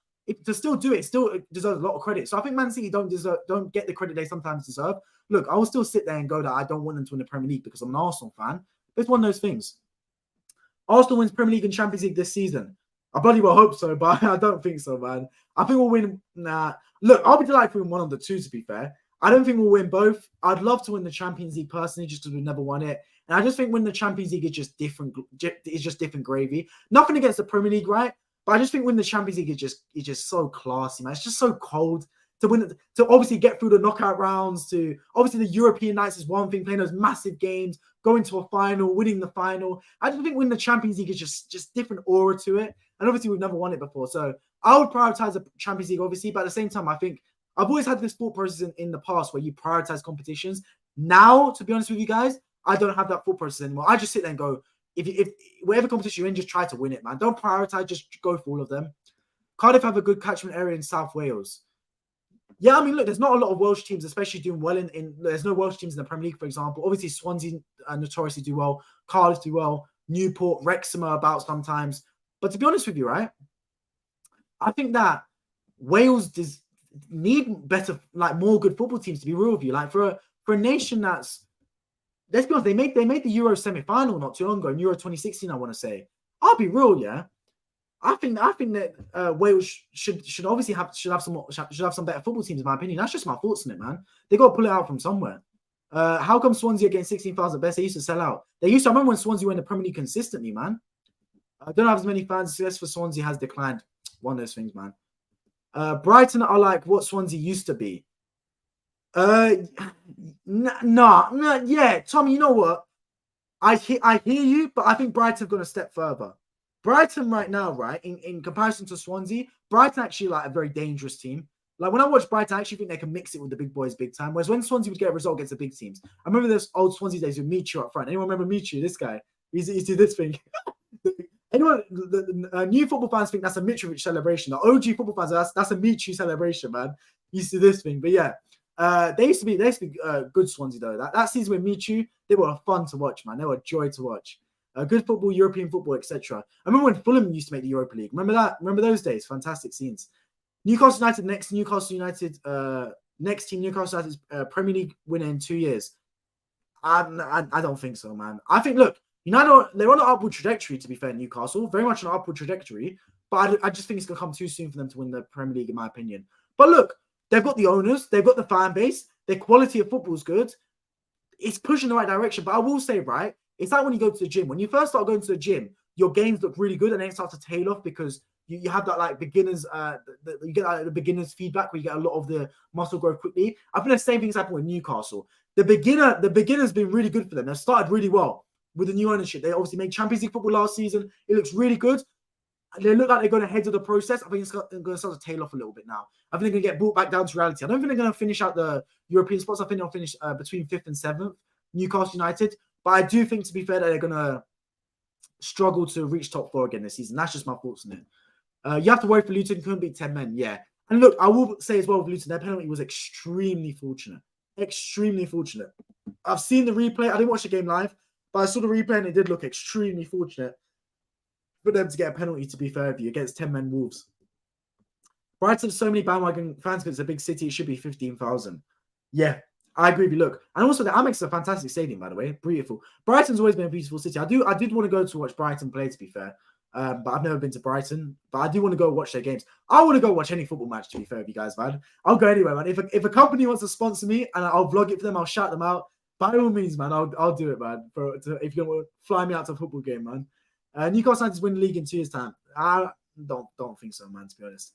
Speaker 1: to still do it still deserves a lot of credit. So I think Man City don't get the credit they sometimes deserve. Look, I will still sit there and go that I don't want them to win the Premier League because I'm an Arsenal fan. But it's one of those things. Arsenal wins Premier League and Champions League this season. I bloody well hope so, but I don't think so, man. I think we'll win. Nah, look, I'll be delighted if we win one of the two, to be fair. I don't think we'll win both. I'd love to win the Champions League personally, just because we've never won it. And I just think winning the Champions League is just different. It's just different gravy. Nothing against the Premier League, right? But I just think winning the Champions League is just so classy, man. It's just so cold to win it, to obviously get through the knockout rounds. To obviously the European nights is one thing, playing those massive games, going to a final, winning the final. I just think winning the Champions League is just different aura to it. And obviously we've never won it before, so I would prioritize the Champions League, obviously. But at the same time, I think I've always had this thought process in the past where you prioritize competitions. Now, to be honest with you guys, I don't have that thought process anymore. I just sit there and go, if whatever competition you're in, just try to win it, man. Don't prioritize, just go for all of them. Cardiff have a good catchment area in South Wales. Yeah, I mean, look, there's not a lot of Welsh teams, especially doing well in there's no Welsh teams in the Premier League, for example. Obviously, Swansea notoriously do well. Cardiff do well. Newport, Wrexham are about sometimes. But to be honest with you, right, I think that Wales need better, like more good football teams, to be real with you. Like for a nation that's, let's be honest, they made the Euro semi-final not too long ago, in Euro 2016, I want to say. I'll be real, yeah. I think that Wales should obviously have some better football teams, in my opinion. That's just my thoughts on it, man. They got to pull it out from somewhere. How come Swansea against 16,000 best? They used to sell out. I remember when Swansea were in the Premier League consistently, man. I don't have as many fans. Success for Swansea has declined. One of those things, man. Brighton are like what Swansea used to be. Yeah, Tommy, you know what? I hear you, but I think Brighton have gone a step further. Brighton right now, right, in comparison to Swansea, Brighton actually like a very dangerous team. Like when I watch Brighton, I actually think they can mix it with the big boys big time. Whereas when Swansea would get a result against the big teams, I remember those old Swansea days with Michu up front. Anyone remember Michu? This guy, he's do this thing. Anyone, the new football fans think that's a Mitrovic celebration. The OG football fans, that's a Michu celebration, man. He used to do this thing, but yeah, they used to be good Swansea though. That season with Michu, they were fun to watch, man. They were a joy to watch. Good football, European football, etc. I remember when Fulham used to make the Europa League. Remember that? Remember those days? Fantastic scenes. Newcastle United next team Newcastle United's Premier League winner in 2 years. I don't think so, man. I think, look, United, they're on an upward trajectory, to be fair, Newcastle. Very much on an upward trajectory. But I just think it's going to come too soon for them to win the Premier League, in my opinion. But look, they've got the owners. They've got the fan base. Their quality of football is good. It's pushing the right direction. But I will say, right, it's like when you go to the gym. When you first start going to the gym, your gains look really good and then it starts to tail off because you have that like beginners, you get like, the beginners feedback where you get a lot of the muscle growth quickly. I think the same thing's happened with Newcastle. The beginner's been really good for them. They've started really well with the new ownership. They obviously made Champions League football last season. It looks really good. They look like they're going ahead of the process. I think it's going to start to tail off a little bit now. I think they're going to get brought back down to reality. I don't think they're going to finish out the European spots. I think they'll finish between 5th and 7th, Newcastle United. But I do think, to be fair, that they're going to struggle to reach top 4 again this season. That's just my thoughts on it. You have to worry for Luton. Couldn't beat 10 men. Yeah. And look, I will say as well with Luton, their penalty was extremely fortunate. Extremely fortunate. I've seen the replay. I didn't watch the game live, but I saw the replay and it did look extremely fortunate for them to get a penalty, to be fair with you, against 10-men Wolves. Brighton have so many bandwagon fans because it's a big city. It should be 15,000. Yeah, I agree with you. Look, and also the Amex is a fantastic stadium, by the way. Beautiful. Brighton's always been a beautiful city. I did want to go to watch Brighton play, to be fair. But I've never been to Brighton. But I do want to go watch their games. I want to go watch any football match, to be fair with you guys, man. I'll go anywhere, man. If a company wants to sponsor me and I'll vlog it for them, I'll shout them out. By all means, man, I'll do it, man. If you're going to fly me out to a football game, man. Newcastle United win the league in 2 years' time. I don't think so, man, to be honest.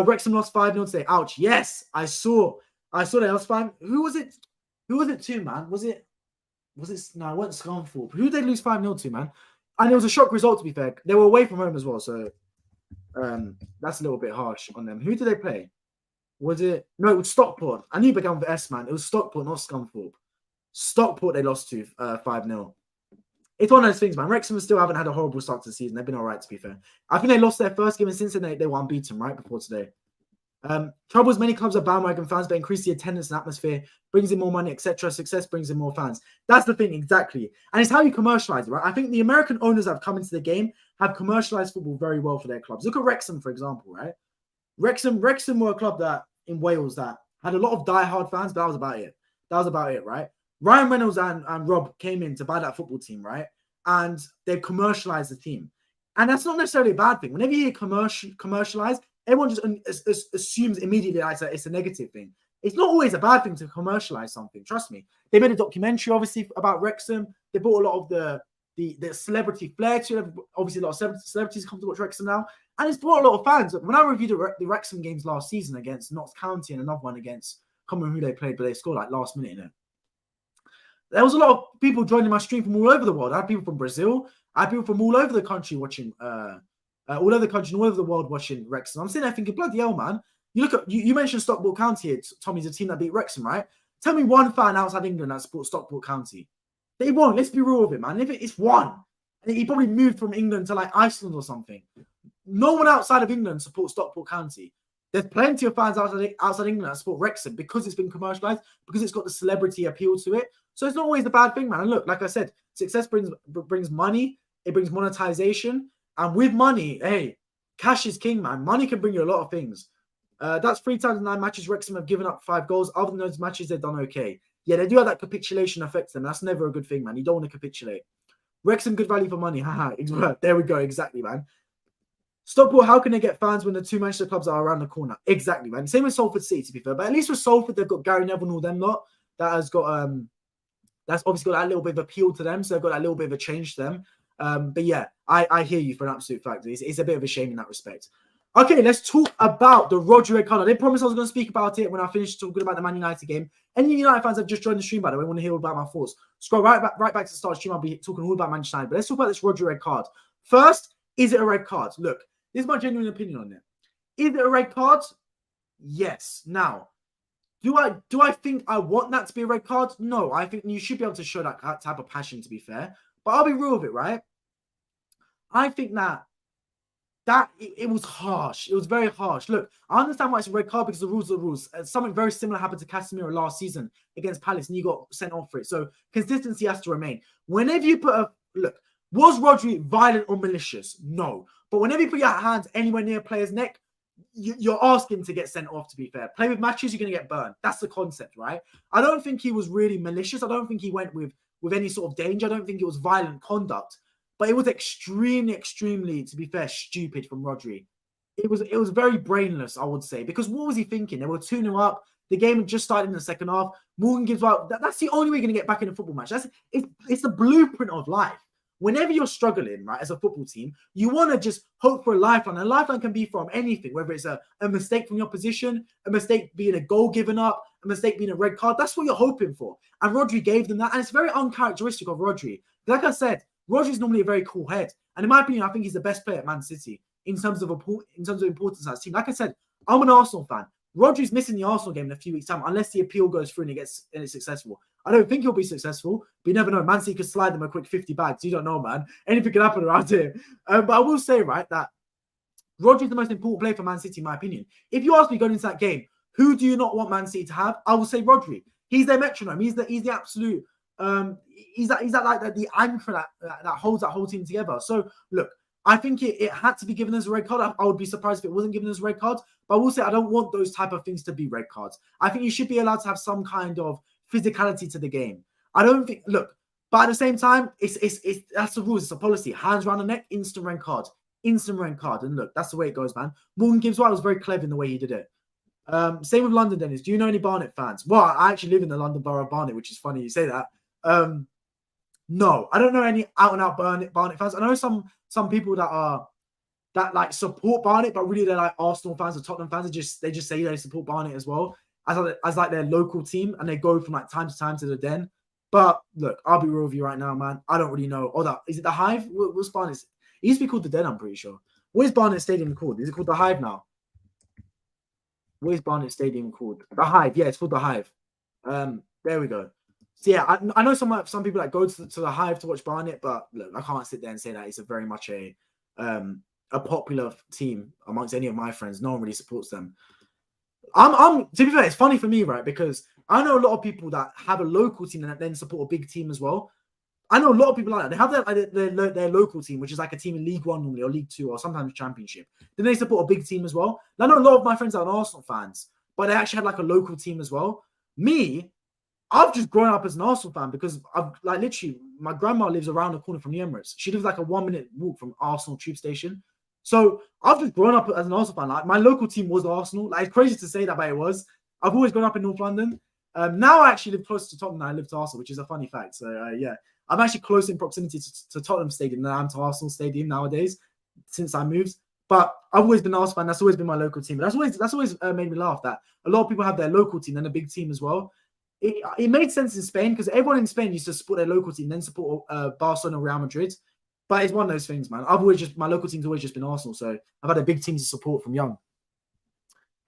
Speaker 1: Wrexham lost 5-0 today. Ouch. Yes, I saw they lost 5. Who was it? Who was it to, man? Was it? No, it wasn't Scunthorpe. Who did they lose 5-0 to, man? And it was a shock result, to be fair. They were away from home as well, so that's a little bit harsh on them. Who did they play? Was it? No, it was Stockport. I knew it began with S, man. It was Stockport, not Scunthorpe. Stockport they lost to 5-0. It's one of those things, man. Wrexham still haven't had a horrible start to the season. They've been all right, to be fair. I think they lost their first game, and since then they were unbeaten right before today. Troubles many clubs are bandwagon fans, but increase the attendance and atmosphere, brings in more money, etc. Success brings in more fans. That's the thing, exactly. And it's how you commercialize it, right? I think the American owners that have come into the game have commercialized football very well for their clubs. Look at Wrexham, for example, right? Wrexham were a club that in Wales that had a lot of die-hard fans, but that was about it. That was about it, right? Ryan Reynolds and Rob came in to buy that football team, right? And they've commercialized the team. And that's not necessarily a bad thing. Whenever you hear commercialized, everyone just assumes immediately it's a negative thing. It's not always a bad thing to commercialize something. Trust me. They made a documentary, obviously, about Wrexham. They brought a lot of the celebrity flair to it. Obviously, a lot of celebrities come to watch Wrexham now. And it's brought a lot of fans. When I reviewed the Wrexham games last season against Notts County and another one against, I can't remember who they played, but they scored like last minute in it. There was a lot of people joining my stream from all over the world. I had people from Brazil. I had people from all over the country watching, all over the country and all over the world watching Wrexham. I'm sitting there thinking, bloody hell, man. You look at you mentioned Stockport County here. Tommy's a team that beat Wrexham, right? Tell me one fan outside England that supports Stockport County. They won't. Let's be real with it, man. If it's one, and he probably moved from England to like Iceland or something. No one outside of England supports Stockport County. There's plenty of fans outside England that support Wrexham because it's been commercialized, because it's got the celebrity appeal to it. So it's not always a bad thing, man. And look, like I said, success brings money. It brings monetization. And with money, hey, cash is king, man. Money can bring you a lot of things. That's 3 times 9 matches. Wrexham have given up 5 goals. Other than those matches, they've done okay. Yeah, they do have that capitulation affect them. That's never a good thing, man. You don't want to capitulate. Wrexham, good value for money. Haha. There we go. Exactly, man. Stockport, how can they get fans when the 2 Manchester clubs are around the corner? Exactly, man. Same with Salford City, to be fair. But at least with Salford, they've got Gary Neville and all them lot. That has got that's obviously got that little bit of appeal to them. So they've got that little bit of a change to them. But yeah, I hear you for an absolute fact. It's a bit of a shame in that respect. Okay, let's talk about the Rodri red card. I did promise I was going to speak about it when I finished talking about the Man United game. Any United fans that have just joined the stream, by the way, want to hear about my thoughts, scroll right back to the start of the stream. I'll be talking all about Manchester United. But let's talk about this Rodri red card. First, is it a red card? Look, this is my genuine opinion on it. Is it a red card? Yes. Now, do I think I want that to be a red card? No, I think you should be able to show that type of passion, to be fair. But I'll be real with it, right? I think that it was harsh. It was very harsh. Look, I understand why it's a red card because the rules are the rules. Something very similar happened to Casemiro last season against Palace and you got sent off for it. So consistency has to remain. Whenever you put look, was Rodri violent or malicious? No. But whenever you put your hands anywhere near a player's neck, you're asking to get sent off, to be fair. Play with matches, you're going to get burned. That's the concept, right? I don't think he was really malicious. I don't think he went with any sort of danger. I don't think it was violent conduct. But it was extremely, to be fair, stupid from Rodri. It was very brainless, I would say. Because what was he thinking? They were 2-0 up. The game had just started in the second half. Morgan gives out. That's the only way you're going to get back in a football match. It's the blueprint of life. Whenever you're struggling, right, as a football team, you want to just hope for a lifeline. A lifeline can be from anything, whether it's a mistake from your position, a mistake being a goal given up, a mistake being a red card. That's what you're hoping for. And Rodri gave them that. And it's very uncharacteristic of Rodri. Like I said, Rodri's normally a very cool head. And in my opinion, I think he's the best player at Man City in terms of importance as a team. Like I said, I'm an Arsenal fan. Rodri's missing the Arsenal game in a few weeks' time unless the appeal goes through and it's successful. I don't think he'll be successful, but you never know. Man City could slide them a quick 50 bags. You don't know, man. Anything can happen around here. But I will say, right, that Rodri's the most important player for Man City, in my opinion. If you ask me going into that game, who do you not want Man City to have? I will say Rodri. He's their metronome. He's the absolute. He's the anchor that holds that whole team together. So look, I think it had to be given as a red card. I would be surprised if it wasn't given as a red card. But I will say I don't want those type of things to be red cards. I think you should be allowed to have some kind of physicality to the game. I don't think. Look, but at the same time, it's that's the rules. It's a policy. Hands around the neck, instant red card. Instant red card. And look, that's the way it goes, man. Morgan Gibbs-White was very clever in the way he did it. Same with London, Dennis. Do you know any Barnet fans? Well, I actually live in the London borough of Barnet, which is funny you say that. No, I don't know any out-and-out Barnet fans. I know some people that like support Barnet, but really they're like Arsenal fans or Tottenham fans. They just say they support Barnet as well as like their local team, and they go from like time to time to the Den. But look, I'll be real with you right now, man. I don't really know. Is it the Hive? What's Barnet? It used to be called the Den, I'm pretty sure. What is Barnet Stadium called? Is it called the Hive now? What is Barnet Stadium called? The Hive. Yeah, it's called the Hive. There we go. So yeah, I know some people that go to the Hive to watch Barnet, but look, I can't sit there and say that it's a very much a popular team amongst any of my friends. No one really supports them. To be fair, it's funny for me, right? Because I know a lot of people that have a local team and then support a big team as well. I know a lot of people like that. They have their local team, which is like a team in League One normally, or League Two, or sometimes Championship. Then they support a big team as well. And I know a lot of my friends are Arsenal fans, but they actually had like a local team as well. Me, I've just grown up as an Arsenal fan because I've like literally my grandma lives around the corner from the Emirates. She lives like a 1-minute walk from Arsenal tube station. So I've just grown up as an Arsenal fan. Like my local team was Arsenal. Like it's crazy to say that, but it was. I've always grown up in North London. Now I actually live closer to Tottenham than I live to Arsenal, which is a funny fact. So yeah, I'm actually close in proximity to Tottenham Stadium than I am to Arsenal Stadium nowadays since I moved. But I've always been an Arsenal fan. That's always been my local team. But that's always made me laugh that a lot of people have their local team and a big team as well. It made sense in Spain because everyone in Spain used to support their local team, then support Barcelona, Real Madrid. But it's one of those things, man. My local team's always just been Arsenal, so I've had a big team to support from young.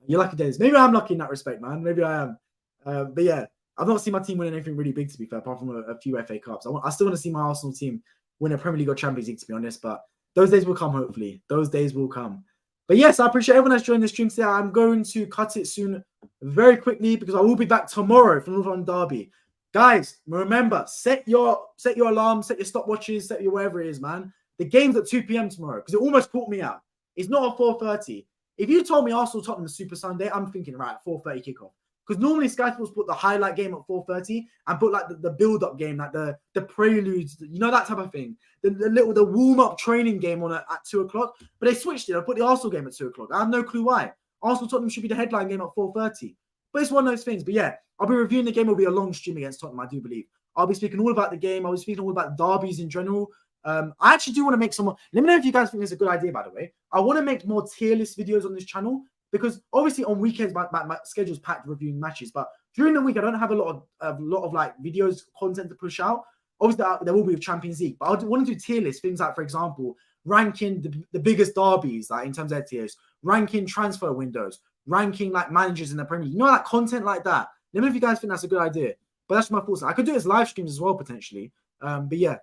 Speaker 1: You're lucky days. Maybe I'm lucky in that respect, man. Maybe I am. But yeah, I've not seen my team win anything really big, to be fair, apart from a few FA Cups. I still want to see my Arsenal team win a Premier League or Champions League, to be honest. But those days will come, hopefully. Those days will come. But yes, I appreciate everyone that's joined the stream today. I'm going to cut it soon very quickly because I will be back tomorrow for North London Derby. Guys, remember, set your alarm, set your stopwatches, set your whatever it is, man. The game's at 2 p.m. tomorrow because it almost caught me out. It's not at 4:30. If you told me Arsenal Tottenham is Super Sunday, I'm thinking, right, 4:30 kickoff. Because normally Sky Sports put the highlight game at 4:30 and put like the build-up game, like the preludes, you know, that type of thing. The warm-up training game on at 2 o'clock. But they switched it. I put the Arsenal game at 2 o'clock. I have no clue why. Arsenal Tottenham should be the headline game at 4:30. But it's one of those things. But yeah, I'll be reviewing the game. It'll be a long stream against Tottenham, I do believe. I'll be speaking all about the game. I'll be speaking all about derbies in general. I actually do want to make some more. Let me know if you guys think it's a good idea, by the way. I want to make more tier list videos on this channel because obviously on weekends my schedule's packed reviewing matches, but during the week I don't have a lot of like videos, content to push out. Obviously there will be with Champions League, but I want to do tier lists, things like, for example, ranking the biggest derbies, like in terms of their tiers, ranking transfer windows, ranking like managers in the Premier League, you know, like content like that. Let me know if you guys think that's a good idea. But that's my thoughts. I could do it as live streams as well potentially. But yeah,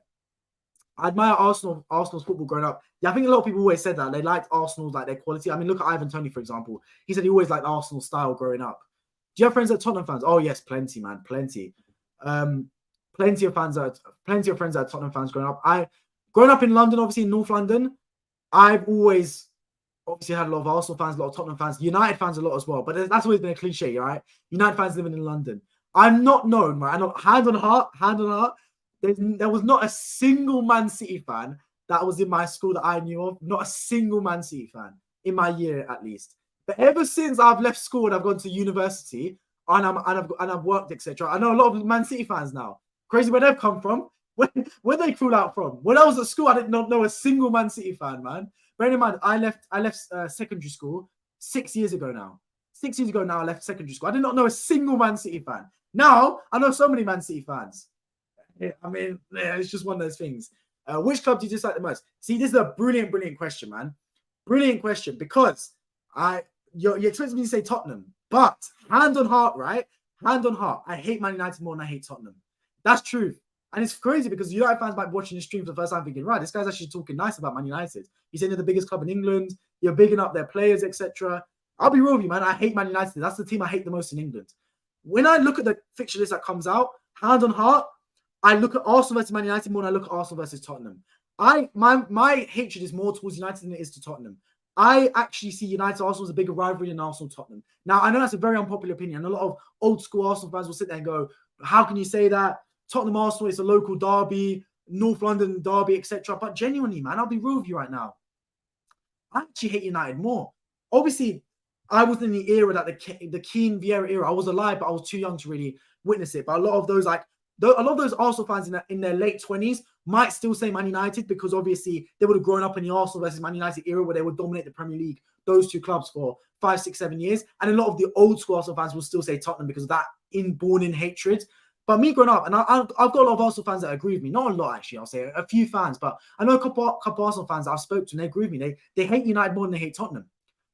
Speaker 1: I admire Arsenal's football growing up. Yeah, I think a lot of people always said that they liked Arsenal's like their quality. I mean, look at Ivan Toney, for example. He said he always liked Arsenal style growing up. Do you have friends that are Tottenham fans? Oh yes, plenty, man, plenty. Plenty of friends that are Tottenham fans growing up. Growing up in London, obviously in North London, I've always obviously had a lot of Arsenal fans, a lot of Tottenham fans, United fans a lot as well. But that's always been a cliche, right? United fans living in London. I'm not known, right? I'm not, hand on heart. There was not a single Man City fan that was in my school that I knew of. Not a single Man City fan in my year, at least. But ever since I've left school and I've gone to university and I've worked, etc., I know a lot of Man City fans now. Crazy where they've come from. Where they crawled out from? When I was at school, I did not know a single Man City fan, man. Bearing in mind, I left secondary school 6 years ago now. 6 years ago now, I left secondary school. I did not know a single Man City fan. Now I know so many Man City fans. Yeah, I mean, yeah, it's just one of those things. Which club do you dislike the most? See, this is a brilliant question, man. Brilliant question, because you expect me to say Tottenham, but hand on heart, right? Hand on heart, I hate Man United more than I hate Tottenham. That's true. And it's crazy because United fans might be watching the stream for the first time thinking, right, this guy's actually talking nice about Man United. He's saying they're the biggest club in England. You're bigging up their players, etc. I'll be real with you, man. I hate Man United. That's the team I hate the most in England. When I look at the fixture list that comes out, hand on heart, I look at Arsenal versus Man United more than I look at Arsenal versus Tottenham. My hatred is more towards United than it is to Tottenham. I actually see United Arsenal as a bigger rivalry than Arsenal Tottenham. Now, I know that's a very unpopular opinion. A lot of old school Arsenal fans will sit there and go, how can you say that? Tottenham Arsenal is a local derby, North London derby, etc. But genuinely, man, I'll be real with you right now. I actually hate United more. Obviously, I was in the era that the Keane Vieira era. I was alive, but I was too young to really witness it. But a lot of those Arsenal fans in their late 20s might still say Man United because obviously they would have grown up in the Arsenal versus Man United era where they would dominate the Premier League, those two clubs for 5, 6, 7 years. And a lot of the old school Arsenal fans will still say Tottenham because of that inborn hatred. But me growing up, and I've got a lot of Arsenal fans that agree with me. Not a lot, actually, I'll say. A few fans, but I know a couple Arsenal fans that I've spoken to and they agree with me. They hate United more than they hate Tottenham.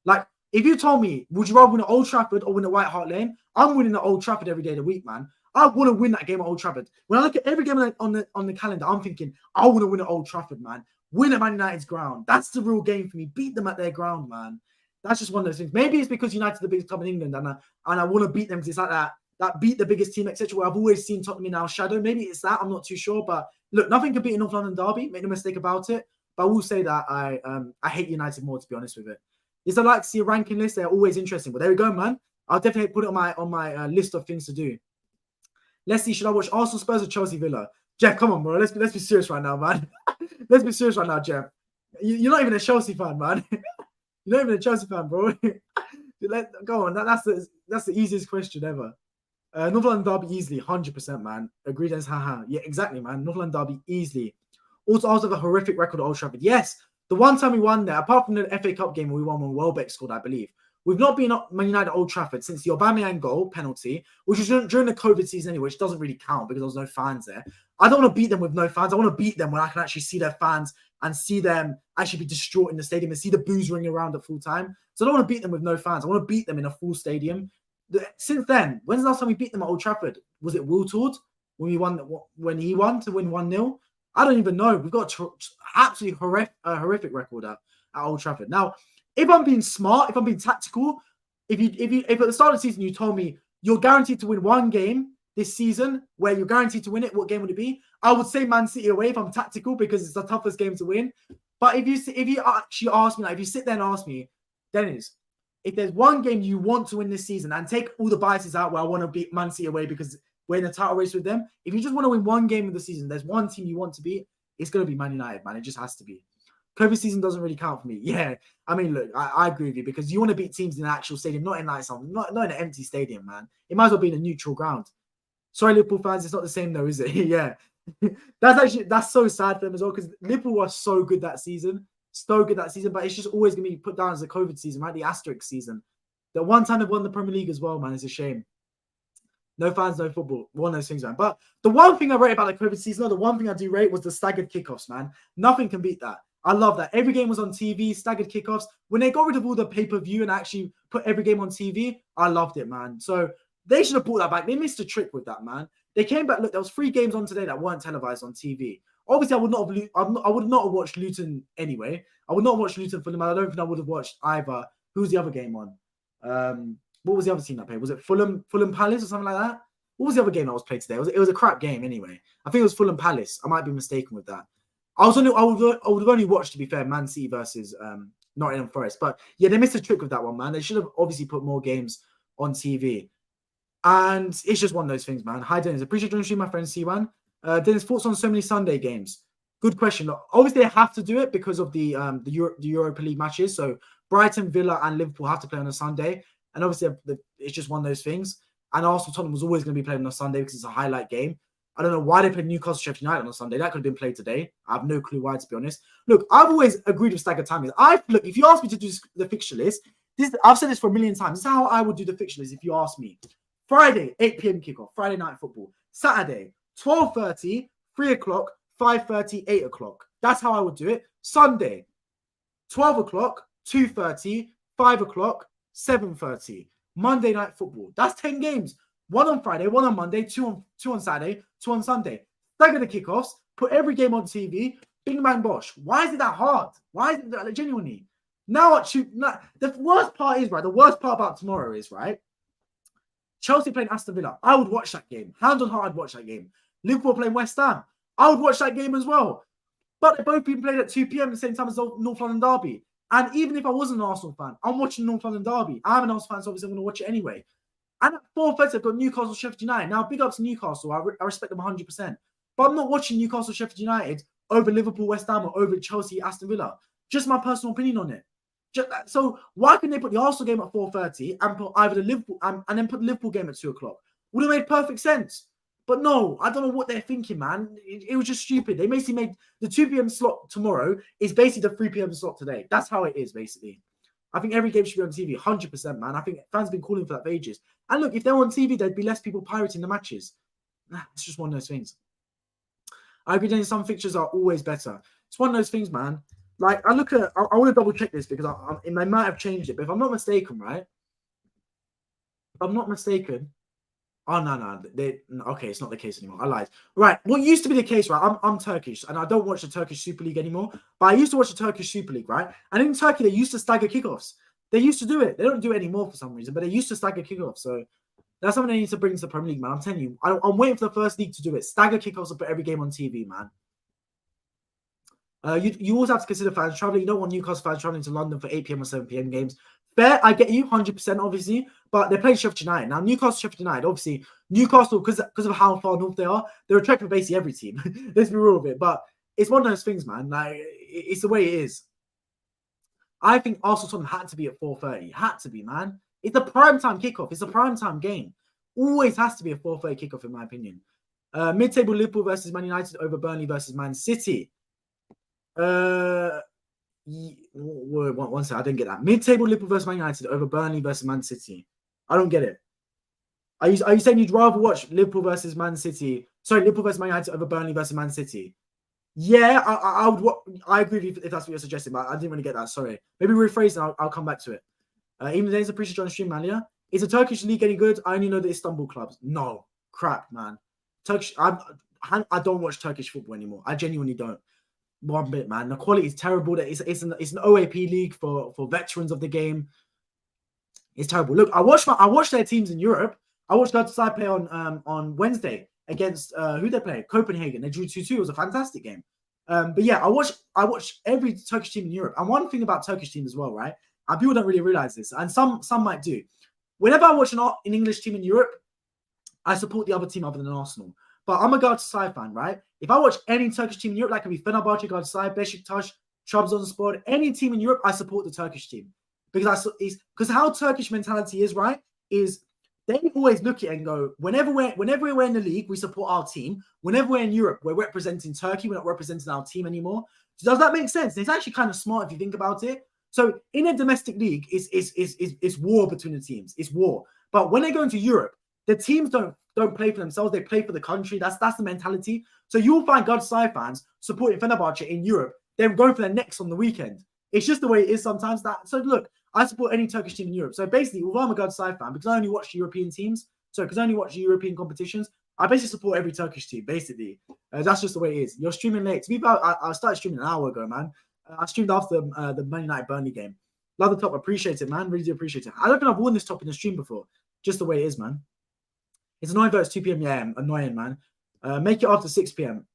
Speaker 1: Like, if you told me, would you rather win at Old Trafford or win at White Hart Lane? I'm winning at Old Trafford every day of the week, man. I want to win that game at Old Trafford. When I look at every game on the calendar, I'm thinking, I want to win at Old Trafford, man. Win at Man United's ground. That's the real game for me. Beat them at their ground, man. That's just one of those things. Maybe it's because United's the biggest club in England and I want to beat them because it's like that
Speaker 2: that beat the biggest team, etc. Where I've always seen Tottenham in our shadow. Maybe it's that, I'm not too sure. But look, nothing can beat a North London derby. Make no mistake about it. But I will say that I hate United more, to be honest with it. Is I like to see a ranking list. They're always interesting. But there we go, man. I'll definitely put it on my list of things to do. Let's see. Should I watch Arsenal, Spurs, or Chelsea, Villa? Jeff, come on, bro. Let's be serious right now, man. Let's be serious right now, Jeff. You're not even a Chelsea fan, man. You're not even a Chelsea fan, bro. Go on. That's the easiest question ever. North London derby easily, 100%, man. Agreed as haha. Yeah, exactly, man. North London derby easily. Also have a horrific record at Old Trafford. Yes, the one time we won there, apart from the FA Cup game where we won when Welbeck scored, I believe, we've not been at Man United at Old Trafford since the Aubameyang goal penalty, which was during the COVID season anyway, which doesn't really count because there was no fans there. I don't want to beat them with no fans. I want to beat them when I can actually see their fans and see them actually be distraught in the stadium and see the boos ringing around at full time. So I don't want to beat them with no fans. I want to beat them in a full stadium. Since then, when's the last time we beat them at Old Trafford? Was it Wiltord when he won to win 1-0? I don't even know. We've got absolutely horrific record at Old Trafford. Now, if I'm being smart, if I'm being tactical, if at the start of the season you told me you're guaranteed to win one game this season, where you're guaranteed to win it, what game would it be? I would say Man City away if I'm tactical, because it's the toughest game to win. But if you actually ask me, like, if you sit there and ask me, Dennis, if there's one game you want to win this season, and take all the biases out where I want to beat Man City away because we're in the title race with them, if you just want to win one game of the season, there's one team you want to beat, it's going to be Man United, man. It just has to be. COVID season doesn't really count for me. Yeah, I mean, look, I agree with you, because you want to beat teams in an actual stadium, not in like not in an empty stadium, man. It might as well be in a neutral ground. Sorry, Liverpool fans, it's not the same though, is it? Yeah, that's so sad for them as well, because Liverpool was so good that season, but it's just always going to be put down as the COVID season, right? The asterisk season. The one time they've won the Premier League as well, man, it's a shame. No fans, no football. One of those things, man. But the one thing I rate about the COVID season, the one thing I do rate, was the staggered kickoffs, man. Nothing can beat that. I love that. Every game was on TV, staggered kickoffs. When they got rid of all the pay-per-view and actually put every game on TV, I loved it, man. So they should have brought that back. They missed a trick with that, man. They came back. Look, there was 3 games on today that weren't televised on TV. Obviously, I would not have watched Luton anyway. I would not watch Luton for them. I don't think I would have watched either. Who's the other game on? What was the other team that played? Was it Fulham Palace or something like that? What was the other game that was played today? It was a crap game anyway. I think it was Fulham Palace. I might be mistaken with that. I would have only watched, to be fair, Man City versus Nottingham Forest. But yeah, they missed a trick with that one, man. They should have obviously put more games on TV. And it's just one of those things, man. Hi, Dennis. Appreciate joining my friend C1. Dennis, thoughts on so many Sunday games? Good question. Look, obviously, they have to do it because of the Europa League matches. So Brighton, Villa, and Liverpool have to play on a Sunday. And obviously, it's just one of those things. And Arsenal Tottenham was always going to be played on a Sunday because it's a highlight game. I don't know why they played Newcastle Sheffield United on a Sunday. That could have been played today. I have no clue why, to be honest. Look, I've always agreed with staggered timings. Look, if you ask me to do the fixture list, I've said this for a million times. This is how I would do the fixture list if you ask me. Friday, 8 p.m. kickoff, Friday night football. Saturday, 12:30, 3 o'clock, 5:30, 8 o'clock. That's how I would do it. Sunday, 12 o'clock, 2:30, 5 o'clock, 7:30. Monday night football. That's 10 games. 1 on Friday, 1 on Monday, 2 on Saturday, 2 on Sunday. Stagger the kickoffs, put every game on TV, bing bang bosh. Why is it that hard? Why is it that, genuinely? The worst part is, right, the worst part about tomorrow is, right, Chelsea playing Aston Villa. I would watch that game. Hand on heart, I'd watch that game. Liverpool playing West Ham. I would watch that game as well. But they've both been played at 2 p.m. at the same time as the North London derby. And even if I wasn't an Arsenal fan, I'm watching North London derby. I'm an Arsenal fan, so obviously I'm going to watch it anyway. And at 4:30, I've got Newcastle Sheffield United. Now, big up to Newcastle. I respect them 100%. But I'm not watching Newcastle Sheffield United over Liverpool, West Ham, or over Chelsea, Aston Villa. Just my personal opinion on it. So why couldn't they put the Arsenal game at 4:30 and put either the Liverpool and then put the Liverpool game at 2 o'clock? Would have made perfect sense. But no, I don't know what they're thinking, man. It was just stupid. They basically made the 2 p.m. slot tomorrow is basically the 3 p.m. slot today. That's how it is, basically. I think every game should be on TV, 100%, man. I think fans have been calling for that for ages. And look, if they were on TV, there'd be less people pirating the matches. It's just one of those things. I agree that some fixtures are always better. It's one of those things, man. Like, I want to double check this because they might have changed it. But if I'm not mistaken, right? If I'm not mistaken. Oh, no. Okay, it's not the case anymore. I lied. Right. What used to be the case, right? I'm Turkish and I don't watch the Turkish Super League anymore. But I used to watch the Turkish Super League, right? And in Turkey, they used to stagger kickoffs. They used to do it. They don't do it anymore for some reason, but they used to stagger kickoffs. So That's something they need to bring to the Premier League, man. I'm telling you, I'm waiting for the first league to do it. Stagger kickoffs and put every game on TV, man. You always have to consider fans traveling. You don't want Newcastle fans traveling to London for 8 p.m. or 7 p.m. games. Fair, I get you, 100%, obviously. But they're playing Sheffield United. Now, Newcastle, Sheffield United, obviously, Newcastle, because of how far north they are, they're a trek for basically every team. Let's be real with it. But it's one of those things, man. Like, it's the way it is. I think Arsenal Tottenham had to be at 4:30. Had to be, man. It's a primetime kickoff. It's a primetime game. Always has to be a 4:30 kickoff, in my opinion. Mid-table Liverpool versus Man United over Burnley versus Man City. One second, I didn't get that. Mid-table Liverpool versus Man United over Burnley versus Man City. I don't get it. Are you saying you'd rather watch Liverpool versus Man City? Sorry, Liverpool versus Man United over Burnley versus Man City? Yeah, I would. I agree with you if that's what you're suggesting, but I didn't really get that. Sorry. Maybe rephrase and I'll come back to it. Even Danes appreciate you on the stream, man. Yeah. Is the Turkish league any good? I only know the Istanbul clubs. No, crap, man. Turkish. I don't watch Turkish football anymore. I genuinely don't. One bit, man. The quality is terrible. It's an OAP league for veterans of the game. It's terrible. Look, I watched their teams in Europe. I watched Galatasaray play on Wednesday against who they played, Copenhagen. They drew 2-2. It was a fantastic game. But yeah, I watched every Turkish team in Europe. And one thing about Turkish teams as well, right? And people don't really realize this, and some might do. Whenever I watch an English team in Europe, I support the other team other than Arsenal. But I'm a Galatasaray fan, right? If I watch any Turkish team in Europe, like it could be Fenerbahce, Galatasaray, Beşiktaş, Trabzonspor, any team in Europe, I support the Turkish team because how Turkish mentality is, right? Is they always look at it and go, whenever we're in the league, we support our team. Whenever we're in Europe, we're representing Turkey. We're not representing our team anymore. Does that make sense? It's actually kind of smart if you think about it. So in a domestic league, it's war between the teams. It's war. But when they go into Europe, the teams don't play for themselves. They play for the country. That's the mentality. So you'll find Galatasaray fans supporting Fenerbahce in Europe. They're going for their necks on the weekend. It's just the way it is sometimes. So look, I support any Turkish team in Europe. So basically, although I'm a Galatasaray fan, because I only watch European teams, because I only watch European competitions, I basically support every Turkish team, basically. That's just the way it is. You're streaming late. To be fair, I started streaming an hour ago, man. I streamed after the Man United Burnley game. Love the top. Appreciate it, man. Really do appreciate it. I don't think I've worn this top in the stream before. Just the way it is, man. It's annoying though. It's 2 p.m. Yeah, annoying, man. Make it after 6 p.m.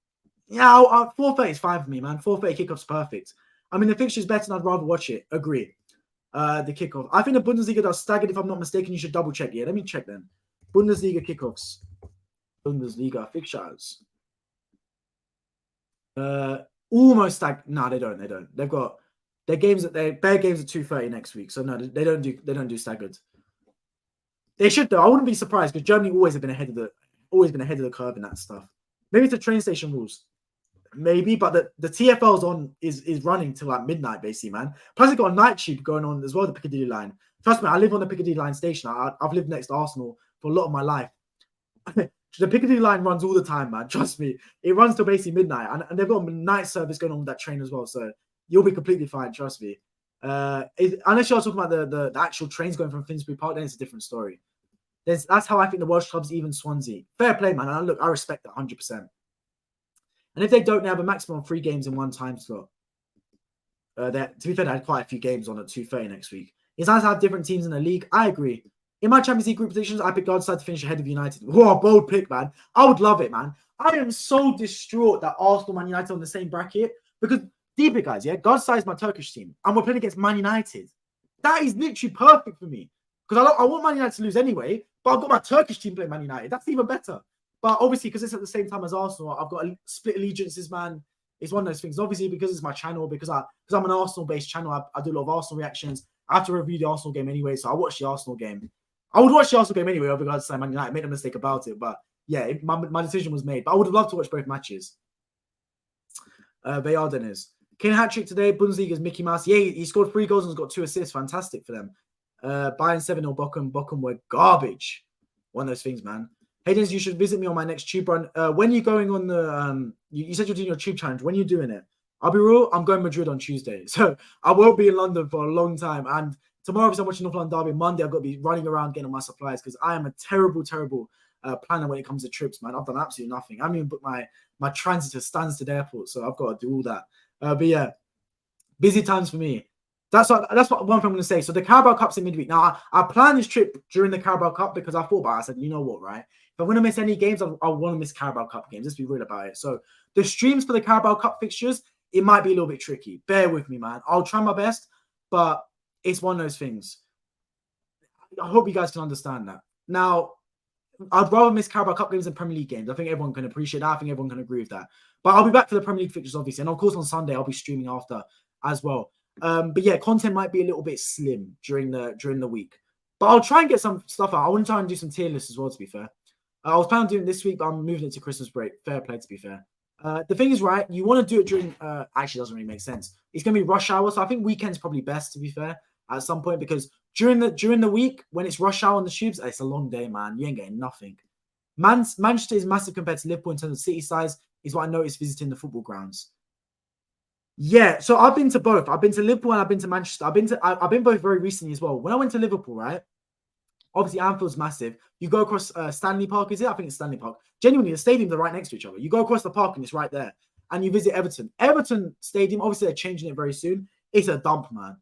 Speaker 2: Yeah, 4:30 is fine for me, man. 4:30 kickoff's perfect. I mean, the fixture's better and I'd rather watch it. Agree. The kickoff. I think the Bundesliga does staggered. If I'm not mistaken, you should double check. Yeah, let me check then. Bundesliga kickoffs. Bundesliga fixtures. Almost no, they don't. They've got their games at bare games at 2:30 next week. So no, they don't do staggered. They should though. I wouldn't be surprised because Germany always have been ahead of the curve in that stuff. Maybe it's the train station rules. Maybe, but the TFL's is running till like midnight, basically, man. Plus, they've got a night tube going on as well, the Piccadilly line. Trust me, I live on the Piccadilly line station. I've lived next to Arsenal for a lot of my life. The Piccadilly line runs all the time, man. Trust me. It runs till basically midnight. And they've got a night service going on with that train as well. So you'll be completely fine, trust me. Unless you're talking about the actual trains going from Finsbury Park, then it's a different story. That's how I think the Welsh clubs, even Swansea. Fair play, man. And look, I respect that 100%. And if they don't, they have a maximum of 3 games in one time slot. To be fair, they had quite a few games on at 2:30 next week. It's nice to have different teams in the league. I agree. In my Champions League group predictions, I picked Galatasaray to finish ahead of United. Whoa, bold pick, man. I would love it, man. I am so distraught that Arsenal, Man United are on the same bracket because, deep it, guys, yeah, Galatasaray is my Turkish team, and we're playing against Man United. That is literally perfect for me because I want Man United to lose anyway, but I've got my Turkish team playing Man United. That's even better. But obviously, because it's at the same time as Arsenal, I've got split allegiances, man. It's one of those things. Obviously, because it's my channel, because I'm an Arsenal-based channel, I do a lot of Arsenal reactions. I have to review the Arsenal game anyway, so I watch the Arsenal game. I would watch the Arsenal game anyway, over Galatasaray Man United. I made a mistake about it, but yeah, my decision was made. But I would have loved to watch both matches. They are Dennis. Kane hat-trick today. Bundesliga's Mickey Mouse. Yeah, he scored 3 goals and has got 2 assists. Fantastic for them. Bayern 7-0 Bochum. Bochum were garbage. One of those things, man. Hey, Dennis, you should visit me on my next tube run. When are you going on the... you said you're doing your tube challenge. When are you doing it? I'll be real. I'm going to Madrid on Tuesday. So I won't be in London for a long time. And tomorrow, because I'm watching North London Derby, Monday, I've got to be running around getting all my supplies because I am a terrible, terrible planner when it comes to trips, man. I've done absolutely nothing. I haven't even booked my transit to Stansted Airport, so I've got to do all that. But yeah, busy times for me. That's what one thing I'm going to say. So the Carabao Cup's in midweek. Now, I planned this trip during the Carabao Cup because I thought about it. I said, you know what, right? If I'm going to miss any games, I want to miss Carabao Cup games. Let's be real about it. So the streams for the Carabao Cup fixtures, it might be a little bit tricky. Bear with me, man. I'll try my best, but it's one of those things. I hope you guys can understand that. Now, I'd rather miss Carabao Cup games than Premier League games. I think everyone can appreciate that. I think everyone can agree with that. But I'll be back for the Premier League fixtures, obviously. And of course, on Sunday, I'll be streaming after as well. But yeah, content might be a little bit slim during the week. But I'll try and get some stuff out. I want to try and do some tier lists as well, to be fair. I was planning on doing it this week, but I'm moving it to Christmas break. Fair play, to be fair. The thing is, right, you want to do it during... actually, it doesn't really make sense. It's going to be rush hour, so I think weekend's probably best, to be fair, at some point, because during the week, when it's rush hour on the tubes, it's a long day, man. You ain't getting nothing. Manchester is massive compared to Liverpool in terms of city size, is what I noticed visiting the football grounds. Yeah, so I've been to both. I've been to Liverpool and I've been to Manchester. I've been both very recently as well. When I went to Liverpool, right? Obviously, Anfield's massive. You go across Stanley Park, is it? I think it's Stanley Park. Genuinely, the stadiums are right next to each other. You go across the park and it's right there. And you visit Everton. Everton Stadium, obviously, they're changing it very soon. It's a dump, man.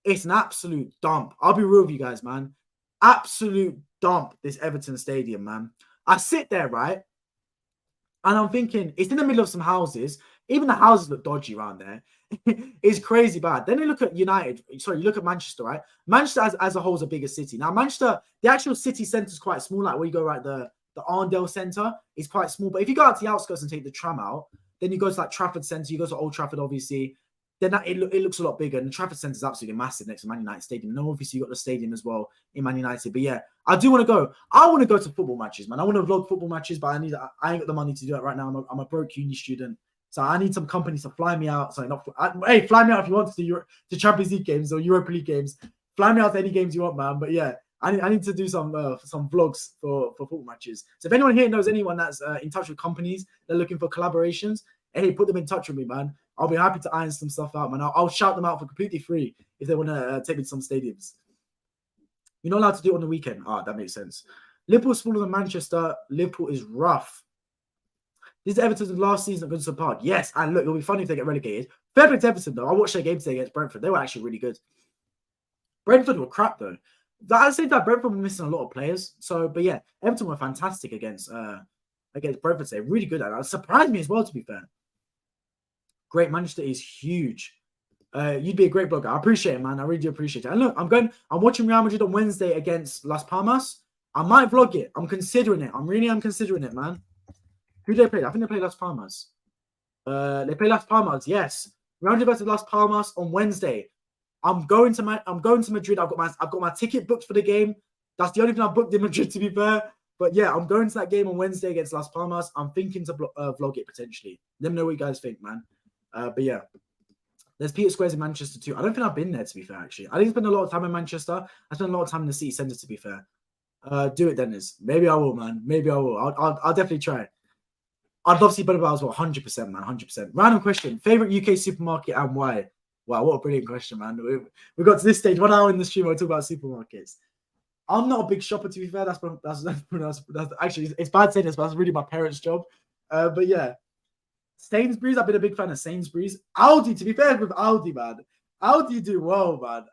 Speaker 2: It's an absolute dump. I'll be real with you guys, man. Absolute dump, this Everton Stadium, man. I sit there, right? And I'm thinking, it's in the middle of some houses. Even the houses look dodgy around there. It's crazy bad. Then you look at United. Sorry, you look at Manchester, right? Manchester as a whole is a bigger city. Now, Manchester, the actual city centre is quite small. Like where you go, right, the Arndale Centre is quite small. But if you go out to the outskirts and take the tram out, then you go to like Trafford Centre. You go to Old Trafford, obviously. Then it looks a lot bigger. And the Trafford Centre is absolutely massive next to Man United Stadium. And obviously, you've got the stadium as well in Man United. But yeah, I do want to go. I want to go to football matches, man. I want to vlog football matches, but I ain't got the money to do that right now. I'm a broke uni student. So I need some companies to fly me out. Sorry, hey, fly me out if you want to Champions League games or Europa League games. Fly me out to any games you want, man. But yeah, I need to do some vlogs for football matches. So if anyone here knows anyone that's in touch with companies, they're looking for collaborations, hey, put them in touch with me, man. I'll be happy to iron some stuff out, man. I'll shout them out for completely free if they want to take me to some stadiums. You're not allowed to do it on the weekend. That makes sense. Liverpool's smaller than Manchester. Liverpool is rough. This is Everton's last season at Goodison Park. Yes, and look, it'll be funny if they get relegated. Fair play to Everton, though. I watched their game today against Brentford. They were actually really good. Brentford were crap, though. At the same time, Brentford were missing a lot of players. So, but yeah, Everton were fantastic against Brentford today. Really good at that. It surprised me as well, to be fair. Great. Manchester is huge. You'd be a great blogger. I appreciate it, man. I really do appreciate it. And look, I'm watching Real Madrid on Wednesday against Las Palmas. I might vlog it. I'm considering it. I'm considering it, man. Who do they play? I think they play Las Palmas. They play Las Palmas, yes. Real Madrid versus Las Palmas on Wednesday. I'm going to Madrid. I've got my ticket booked for the game. That's the only thing I've booked in Madrid, to be fair. But yeah, I'm going to that game on Wednesday against Las Palmas. I'm thinking to vlog it potentially. Let me know what you guys think, man. But yeah, there's Peter Squares in Manchester too. I don't think I've been there, to be fair, actually. I didn't spend a lot of time in Manchester. I spent a lot of time in the city centre, to be fair. Do it, Dennis. Maybe I will, man. Maybe I will. I'll definitely try. I'd love to see Burnley as well. 100%, man. 100%. Random question. Favorite UK supermarket and why? Wow, what a brilliant question, man. We got to this stage. 1 hour in the stream, we talk about supermarkets. I'm not a big shopper, to be fair. That's actually, it's bad saying this, but that's really my parents' job. But yeah. Sainsbury's, I've been a big fan of Sainsbury's. Aldi, to be fair with Aldi, man. Aldi do well, man.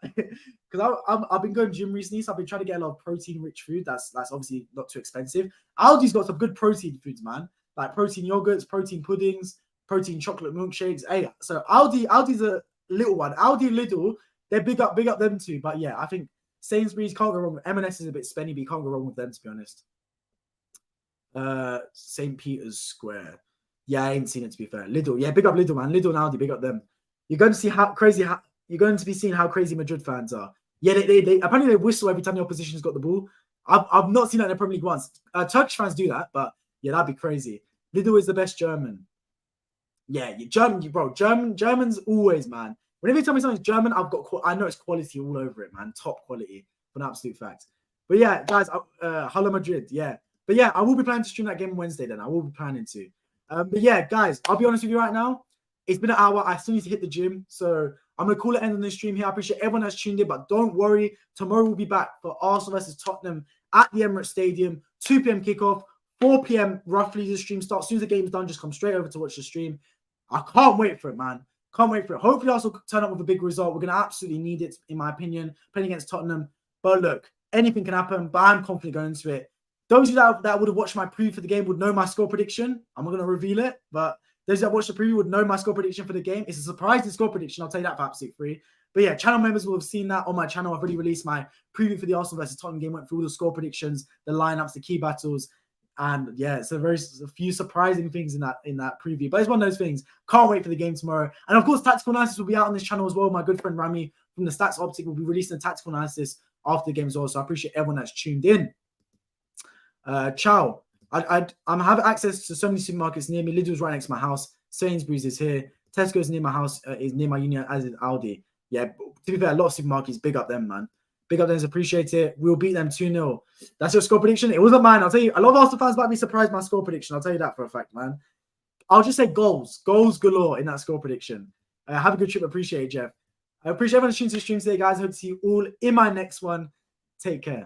Speaker 2: Because I've been going gym recently, so I've been trying to get a lot of protein-rich food. That's obviously not too expensive. Aldi's got some good protein foods, man. Like protein yogurts, protein puddings, protein chocolate milkshakes. Hey, so Aldi's a little one. Aldi, Lidl, they're big up them too. But yeah, I think Sainsbury's can't go wrong with M&S is a bit spenny, but you can't go wrong with them, to be honest. St. Peter's Square. Yeah, I ain't seen it, to be fair. Lidl, yeah, big up Lidl, man. Lidl and Aldi, big up them. You're going to see you're going to be seeing how crazy Madrid fans are. Yeah, they apparently they whistle every time the opposition's got the ball. I've not seen that in the Premier League once. Turkish fans do that, but yeah, that'd be crazy. Lidl is the best German. Yeah, Germans always, man. Whenever you tell me something's German, I know it's quality all over it, man. Top quality, for an absolute fact. But yeah, guys, hello Madrid, yeah. But yeah, I will be planning to stream that game on Wednesday then. I will be planning to. But yeah, guys, I'll be honest with you right now. It's been an hour. I still need to hit the gym. So I'm going to call it end on the stream here. I appreciate everyone that's tuned in, but don't worry. Tomorrow we'll be back for Arsenal versus Tottenham at the Emirates Stadium. 2 p.m. kickoff. 4 p.m. roughly the stream starts. As soon as the game's done, just come straight over to watch the stream. I can't wait for it, man. Can't wait for it. Hopefully, Arsenal turn up with a big result. We're going to absolutely need it, in my opinion, playing against Tottenham. But look, anything can happen, but I'm confident going into it. Those of you that would have watched my preview for the game would know my score prediction. I'm not going to reveal it, but those that watched the preview would know my score prediction for the game. It's a surprising score prediction. I'll tell you that for absolute free. But yeah, channel members will have seen that on my channel. I've already released my preview for the Arsenal versus Tottenham game, went through all the score predictions, the lineups, the key battles. And yeah, it's a few surprising things in that preview. But it's one of those things. Can't wait for the game tomorrow. And of course, tactical analysis will be out on this channel as well. My good friend Rami from the Stats Optic will be releasing a tactical analysis after the game as well. So I appreciate everyone that's tuned in. Ciao. I have access to so many supermarkets near me. Lidl's right next to my house. Sainsbury's is here. Tesco's near my house, is near my union, as is Aldi. Yeah, to be fair, a lot of supermarkets, big up them, man. Big up them, appreciate it. We'll beat them 2-0. That's your score prediction. It wasn't mine. I'll tell you, a lot of Arsenal fans might be surprised by my score prediction. I'll tell you that for a fact, man. I'll just say goals. Goals galore in that score prediction. Have a good trip. Appreciate it, Jeff. I appreciate everyone tuning to the stream today, guys. I hope to see you all in my next one. Take care.